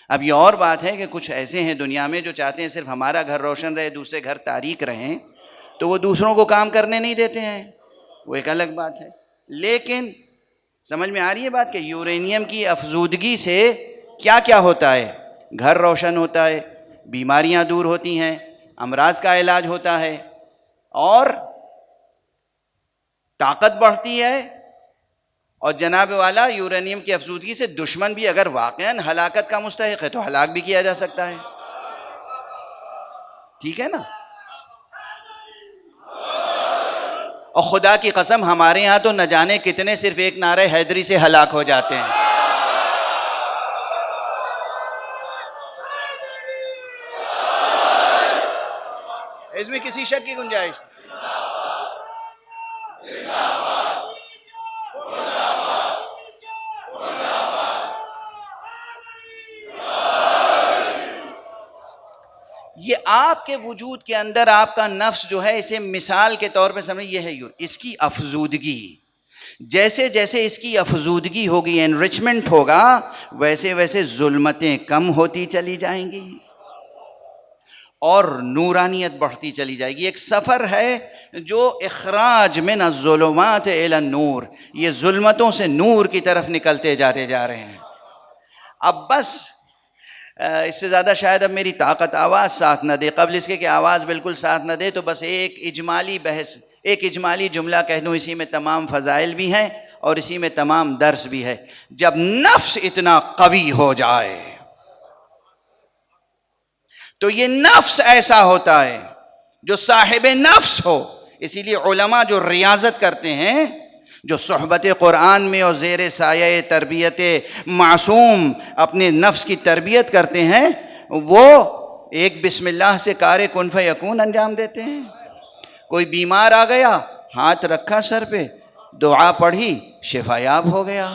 اب یہ اور بات ہے کہ کچھ ایسے ہیں دنیا میں جو چاہتے ہیں صرف ہمارا گھر روشن رہے، دوسرے گھر تاریک رہیں، تو وہ دوسروں کو کام کرنے نہیں دیتے ہیں، وہ ایک الگ بات ہے. لیکن سمجھ میں آ رہی ہے بات کہ یورینیم کی افزودگی سے کیا کیا ہوتا ہے؟ گھر روشن ہوتا ہے، بیماریاں دور ہوتی ہیں، امراض کا علاج ہوتا ہے، اور طاقت بڑھتی ہے. اور جناب والا یورینیم کی افزودگی سے دشمن بھی اگر واقعاً ہلاکت کا مستحق ہے تو ہلاک بھی کیا جا سکتا ہے. ٹھیک ہے نا. اور خدا کی قسم ہمارے ہاں تو نہ جانے کتنے صرف ایک نعرہ حیدری سے ہلاک ہو جاتے ہیں. اس میں کسی شک کی گنجائش نہیں. یہ آپ کے وجود کے اندر آپ کا نفس جو ہے، اسے مثال کے طور پہ سمجھیں، یہ ہے اس کی افزودگی. جیسے جیسے اس کی افزودگی ہوگی، انریچمنٹ ہوگا، ویسے ویسے ظلمتیں کم ہوتی چلی جائیں گی اور نورانیت بڑھتی چلی جائے گی. ایک سفر ہے جو اخراج من الظلمات الی النور، یہ ظلمتوں سے نور کی طرف نکلتے جا رہے ہیں. اب بس اس سے زیادہ شاید اب میری طاقت آواز ساتھ نہ دے. قبل اس کے کہ آواز بالکل ساتھ نہ دے تو بس ایک اجمالی بحث، ایک اجمالی جملہ کہہ دوں، اسی میں تمام فضائل بھی ہیں اور اسی میں تمام درس بھی ہے. جب نفس اتنا قوی ہو جائے تو یہ نفس ایسا ہوتا ہے جو صاحب نفس ہو. اسی لیے علماء جو ریاضت کرتے ہیں، جو صحبت قرآن میں اور زیر سایہ تربیت معصوم اپنے نفس کی تربیت کرتے ہیں، وہ ایک بسم اللہ سے کار کن فیکون انجام دیتے ہیں. کوئی بیمار آ گیا، ہاتھ رکھا سر پہ، دعا پڑھی، شفا یاب ہو گیا.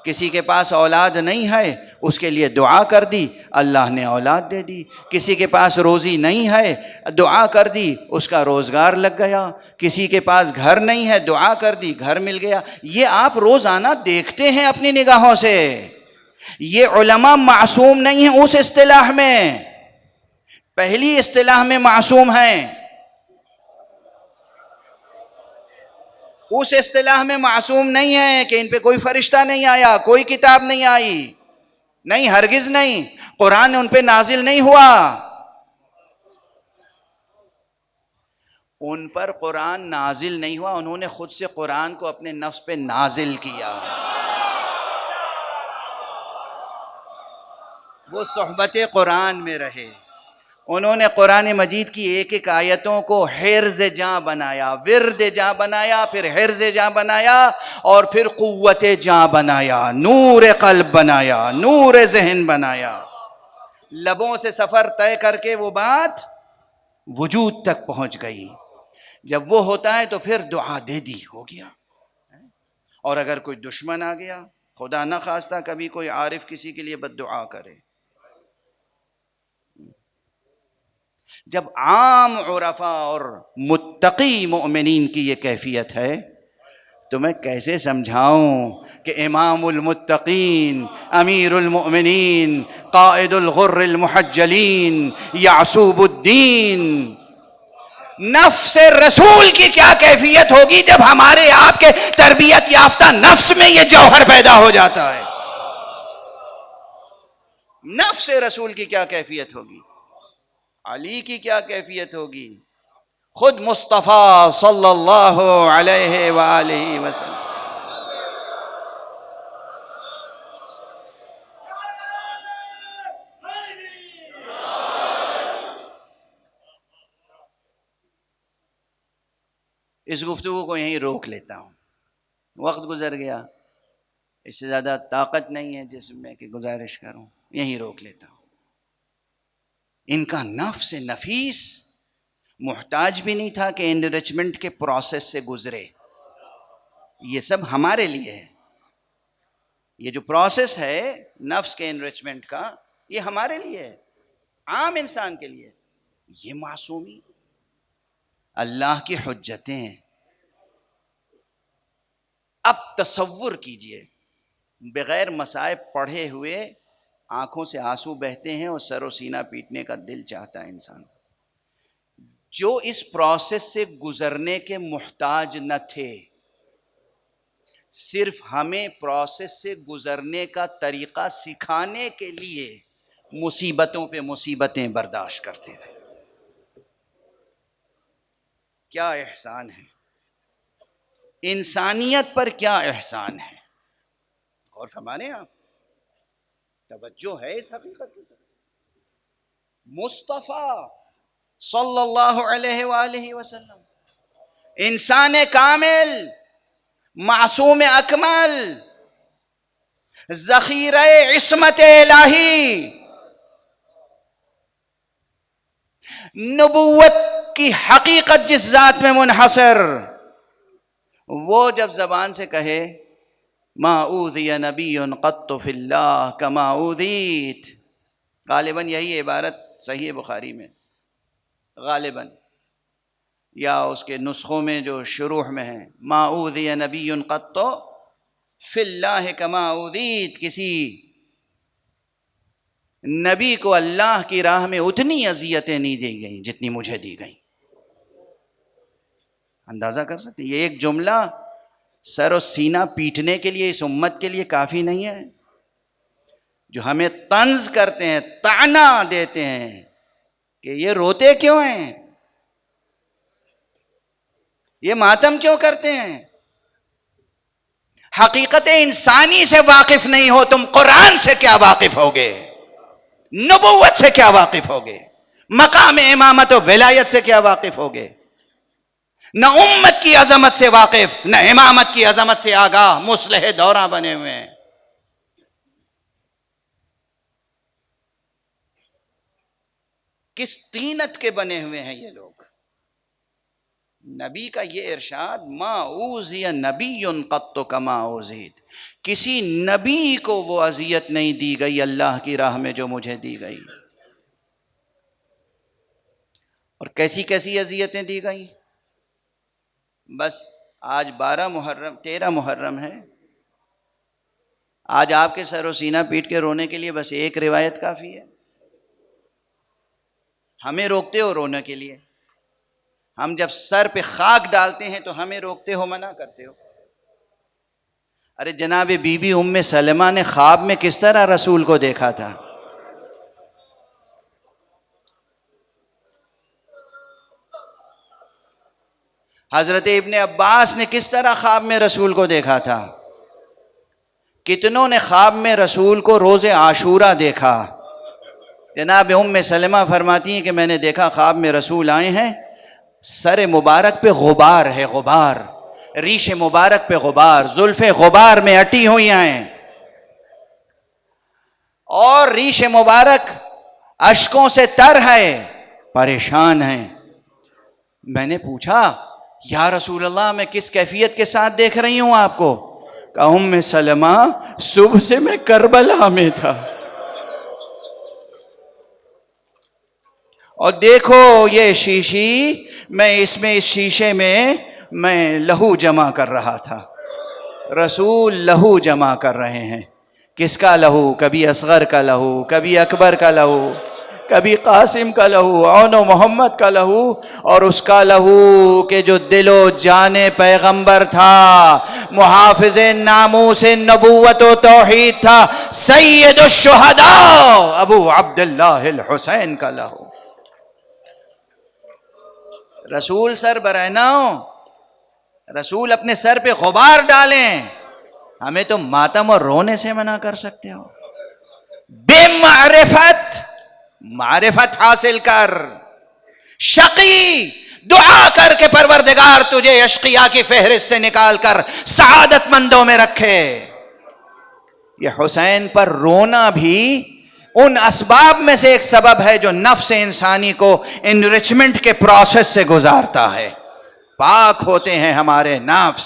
کسی کے پاس اولاد نہیں ہے، اس کے لیے دعا کر دی، اللہ نے اولاد دے دی. کسی کے پاس روزی نہیں ہے، دعا کر دی، اس کا روزگار لگ گیا. کسی کے پاس گھر نہیں ہے، دعا کر دی، گھر مل گیا. یہ آپ روزانہ دیکھتے ہیں اپنی نگاہوں سے. یہ علماء معصوم نہیں ہیں اس اصطلاح میں، پہلی اصطلاح میں معصوم ہیں. اس اصطلاح میں معصوم نہیں ہے کہ ان پہ کوئی فرشتہ نہیں آیا، کوئی کتاب نہیں آئی، نہیں، ہرگز نہیں. قرآن ان پہ نازل نہیں ہوا. ان پر قرآن نازل نہیں ہوا، انہوں نے خود سے قرآن کو اپنے نفس پہ نازل کیا. وہ صحبت قرآن میں رہے، انہوں نے قرآن مجید کی ایک ایک آیتوں کو حرز جاں بنایا، ورد جاں بنایا، پھر حرز جاں بنایا، اور پھر قوت جاں بنایا، نور قلب بنایا، نور ذہن بنایا. لبوں سے سفر طے کر کے وہ بات وجود تک پہنچ گئی. جب وہ ہوتا ہے تو پھر دعا دے دی، ہو گیا. اور اگر کوئی دشمن آ گیا، خدا نہ خواستہ کبھی کوئی عارف کسی کے لیے بد دعا کرے، جب عام عرفاء اور متقی مؤمنین کی یہ کیفیت ہے تو میں کیسے سمجھاؤں کہ امام المتقین، امیر المؤمنین، قائد الغر المحجلین، یعصوب الدین، نفس رسول کی کیا کیفیت ہوگی جب ہمارے آپ کے تربیت یافتہ نفس میں یہ جوہر پیدا ہو جاتا ہے. نفس رسول کی کیا کیفیت ہوگی، علی کی کیا کیفیت ہوگی، خود مصطفیٰ صلی اللہ علیہ وآلہ وسلم. اس گفتگو کو یہیں روک لیتا ہوں، وقت گزر گیا، اس سے زیادہ طاقت نہیں ہے جسم میں کہ گزارش کروں، یہیں روک لیتا ہوں. ان کا نفس نفیس محتاج بھی نہیں تھا کہ انریچمنٹ کے پروسیس سے گزرے. یہ سب ہمارے لیے ہے، یہ جو پروسیس ہے نفس کے انریچمنٹ کا، یہ ہمارے لیے ہے، عام انسان کے لیے. یہ معصومی اللہ کی حجتیں ہیں. اب تصور کیجئے، بغیر مصائب پڑھے ہوئے آنکھوں سے آنسو بہتے ہیں اور سر و سینہ پیٹنے کا دل چاہتا ہے انسان. جو اس پروسیس سے گزرنے کے محتاج نہ تھے، صرف ہمیں پروسیس سے گزرنے کا طریقہ سکھانے کے لیے مصیبتوں پہ مصیبتیں برداشت کرتے رہے. کیا احسان ہے، انسانیت پر کیا احسان ہے. غور فرمانے آپ، توجہ ہے اس حقیقت کی. مصطفیٰ صلی اللہ علیہ وآلہ وسلم، انسان کامل، معصوم اکمل، ذخیرہ عصمت الہی، نبوت کی حقیقت جس ذات میں منحصر، وہ جب زبان سے کہے ما اوذی نبی قط فی اللہ کما اوذیت، غالباً یہی عبارت صحیح بخاری میں غالباً، یا اس کے نسخوں میں جو شروح میں ہے ما اوذی نبی قط فی اللہ کما اوذیت، کسی نبی کو اللہ کی راہ میں اتنی اذیتیں نہیں دی گئیں جتنی مجھے دی گئیں. اندازہ کر سکتے یہ ایک جملہ سر و سینہ پیٹنے کے لیے اس امت کے لیے کافی نہیں ہے، جو ہمیں طنز کرتے ہیں، طعنہ دیتے ہیں کہ یہ روتے کیوں ہیں، یہ ماتم کیوں کرتے ہیں. حقیقت انسانی سے واقف نہیں ہو تم، قرآن سے کیا واقف ہوگے، نبوت سے کیا واقف ہوگے، مقام امامت و ولایت سے کیا واقف ہوگے. نہ امت کی عظمت سے واقف، نہ امامت کی عظمت سے آگاہ، مصلح دوراں بنے ہوئے ہیں. کس طینت کے بنے ہوئے ہیں یہ لوگ. نبی کا یہ ارشاد ما اوذی نبی قط کما اوذیت، کسی نبی کو وہ اذیت نہیں دی گئی اللہ کی راہ میں جو مجھے دی گئی. اور کیسی کیسی اذیتیں دی گئی. بس آج 13 محرم ہے، آج آپ کے سر و سینہ پیٹ کے رونے کے لیے بس ایک روایت کافی ہے. ہمیں روکتے ہو رونے کے لیے، ہم جب سر پہ خاک ڈالتے ہیں تو ہمیں روکتے ہو، منع کرتے ہو. ارے جناب بی بی ام سلمہ نے خواب میں کس طرح رسول کو دیکھا تھا. حضرت ابن عباس نے کس طرح خواب میں رسول کو دیکھا تھا؟ کتنوں نے خواب میں رسول کو روز عاشورہ دیکھا؟ جناب ام سلمہ فرماتی ہیں کہ میں نے دیکھا خواب میں رسول آئے ہیں، سر مبارک پہ غبار ہے، غبار، ریش مبارک پہ غبار، زلف غبار میں اٹی ہوئی ہیں، اور ریش مبارک اشکوں سے تر ہے، پریشان ہیں۔ میں نے پوچھا یا رسول اللہ میں کس کیفیت کے ساتھ دیکھ رہی ہوں آپ کو؟ کہا ام سلمہ صبح سے میں کربلا میں تھا، اور دیکھو یہ شیشی، میں اس شیشے میں لہو جمع کر رہا تھا۔ رسول لہو جمع کر رہے ہیں۔ کس کا لہو؟ کبھی اصغر کا لہو، کبھی اکبر کا لہو، کبھی قاسم کا لہو، اون و محمد کا لہو، اور اس کا لہو کہ جو دل و جان پیغمبر تھا، محافظ ناموس نبوت و توحید تھا، سید الشہداء ابو عبداللہ الحسین کا لہو۔ رسول سر برہنہ ہو، رسول اپنے سر پہ غبار ڈالیں، ہمیں تو ماتم اور رونے سے منع کر سکتے ہو؟ بے معرفت حاصل کر، شقی دعا کر کے پروردگار تجھے اشقیاء کی فہرست سے نکال کر سعادت مندوں میں رکھے۔ یہ حسین پر رونا بھی ان اسباب میں سے ایک سبب ہے جو نفس انسانی کو انریچمنٹ کے پروسیس سے گزارتا ہے۔ پاک ہوتے ہیں ہمارے نفس،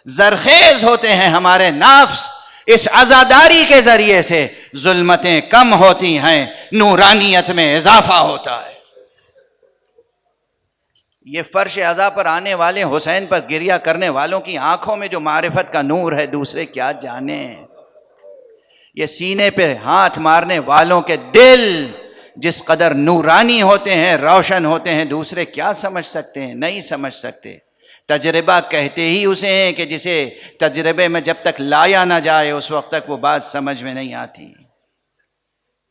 زرخیز ہوتے ہیں ہمارے نفس، اس عزاداری کے ذریعے سے ظلمتیں کم ہوتی ہیں، نورانیت میں اضافہ ہوتا ہے۔ یہ فرش عزا پر آنے والے حسین پر گریہ کرنے والوں کی آنکھوں میں جو معرفت کا نور ہے، دوسرے کیا جانیں۔ یہ سینے پہ ہاتھ مارنے والوں کے دل جس قدر نورانی ہوتے ہیں، روشن ہوتے ہیں، دوسرے کیا سمجھ سکتے ہیں؟ نہیں سمجھ سکتے۔ تجربہ کہتے ہی اسے ہیں کہ جسے تجربے میں جب تک لایا نہ جائے اس وقت تک وہ بات سمجھ میں نہیں آتی۔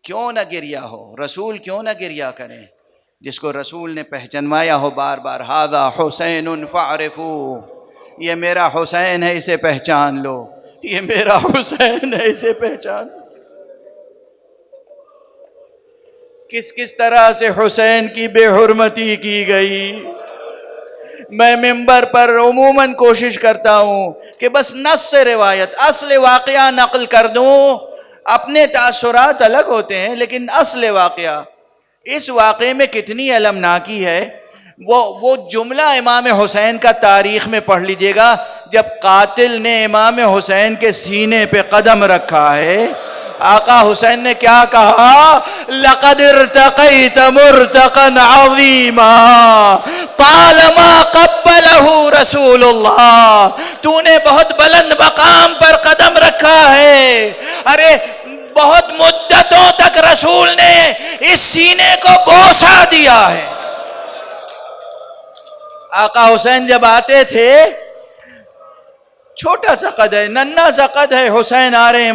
کیوں نہ گریہ ہو، رسول کیوں نہ گریہ کریں؟ جس کو رسول نے پہچنوایا ہو بار بار، ھذا حسین فاعرفوا، یہ میرا حسین ہے، اسے پہچان لو، یہ میرا حسین ہے، اسے پہچان۔ کس کس طرح سے حسین کی بے حرمتی کی گئی۔ میں ممبر پر عموماً کوشش کرتا ہوں کہ بس نص سے روایت، اصل واقعہ نقل کر دوں۔ اپنے تاثرات الگ ہوتے ہیں لیکن اصل واقعہ، اس واقعے میں کتنی المناکی ہے۔ وہ جملہ امام حسین کا تاریخ میں پڑھ لیجئے گا، جب قاتل نے امام حسین کے سینے پہ قدم رکھا ہے، آقا حسین نے کیا کہا؟ لَقَدْ ارْتَقَيْتَ مُرْتَقًا عَظِيمًا طَالَمَا قَبَّلَهُ رسول اللہ، تو نے بہت بلند مقام پر قدم رکھا ہے۔ ارے بہت مدتوں تک رسول نے اس سینے کو بوسہ دیا ہے۔ آقا حسین جب آتے تھے، چھوٹا سا قد ہے، ننھا سا قد ہے، حسین آ رہے ہیں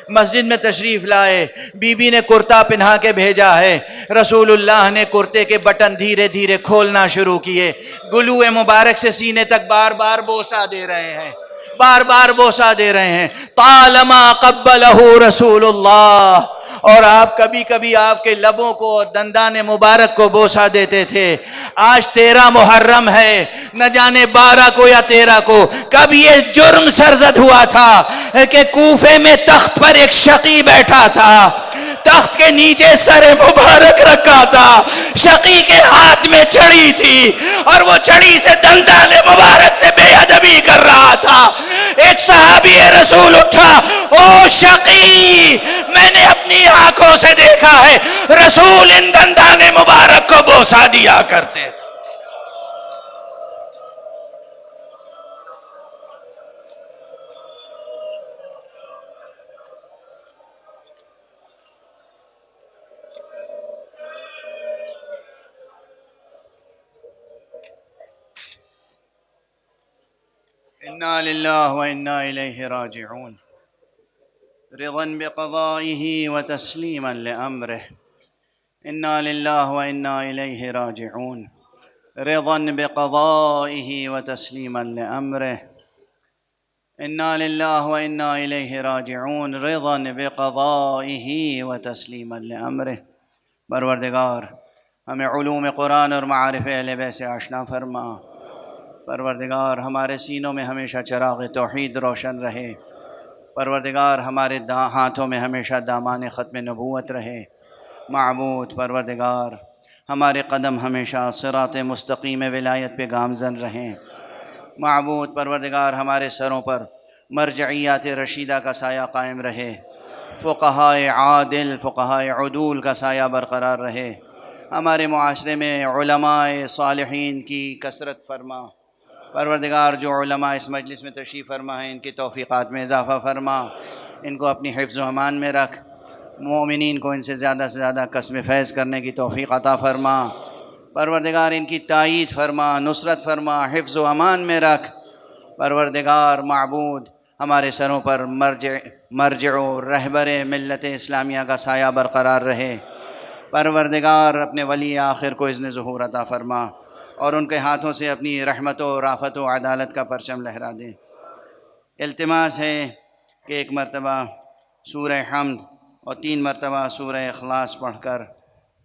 مسجد میں تشریف لائے، بی بی نے کرتا پہنا کے بھیجا ہے، رسول اللہ نے کرتے کے بٹن دھیرے دھیرے کھولنا شروع کیے، گلو مبارک سے سینے تک بار بار بوسہ دے رہے ہیں، بار بار بوسہ دے رہے ہیں۔ طالما قبلہ رسول اللہ، اور آپ کبھی کبھی آپ کے لبوں کو اور دندان مبارک کو بوسہ دیتے تھے۔ آج 13 محرم ہے، نہ جانے 12 کو یا 13 کو کب یہ جرم سرزد ہوا تھا کہ کوفے میں تخت پر ایک شقی بیٹھا تھا، تخت کے نیچے سر مبارک رکھا تھا، شقی کے ہاتھ میں چھڑی تھی اور وہ چھڑی سے دندان مبارک سے بے ادبی کر رہا تھا۔ ایک صحابی رسول اٹھا، او شقی، میں نے اپنی آنکھوں سے دیکھا ہے رسول ان دندان مبارک کو بوسہ دیا کرتے تھے۔ انا للہ و انا الیہ راجعون، رضا بقضائہ و تسلیما لامرہ، انا للہ و انا الیہ راجعون، رضا بقضائه وتسليما لأمره. إنا لله وإنا إليه راجعون رضا بقضائه وتسليما لأمره. پروردگار ہمیں علوم قرآن اور معارف اہل بیت سے آشنا فرما. پروردگار ہمارے سینوں میں ہمیشہ چراغ توحید روشن رہے. پروردگار ہمارے ہاتھوں میں ہمیشہ دامان ختم نبوت رہے. معبود پروردگار ہمارے قدم ہمیشہ صراط مستقیم ولایت پہ گامزن رہیں. معبود پروردگار ہمارے سروں پر مرجعیات رشیدہ کا سایہ قائم رہے. فقہائے عادل فقہائے عدول کا سایہ برقرار رہے. ہمارے معاشرے میں علماء صالحین کی کثرت فرما. پروردگار جو علماء اس مجلس میں تشریف فرما ہیں ان کی توفیقات میں اضافہ فرما. ان کو اپنی حفظ و امان میں رکھ. مومنین کو ان سے زیادہ قسم فیض کرنے کی توفیق عطا فرما. پروردگار ان کی تائید فرما، نصرت فرما، حفظ و امان میں رکھ. پروردگار معبود ہمارے سروں پر مرجع و رہبر ملت اسلامیہ کا سایہ برقرار رہے. پروردگار اپنے ولی آخر کو اذن ظہور عطا فرما اور ان کے ہاتھوں سے اپنی رحمت و رافت و عدالت کا پرچم لہرا دے. التماس ہے کہ ایک مرتبہ سورہ حمد اور 3 مرتبہ سورہ اخلاص پڑھ کر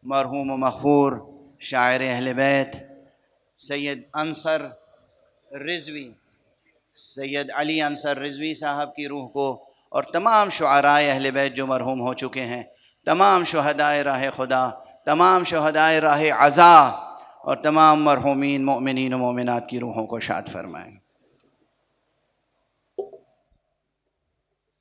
مرحوم و مغفور شاعر اہل بیت سید علی انصر رضوی صاحب کی روح کو اور تمام شعرائے اہل بیت جو مرحوم ہو چکے ہیں، تمام شہدائے راہ خدا، تمام شہدائے راہ عزا اور تمام مرحومین مؤمنین و مومنات کی روحوں کو شاد فرمائیں.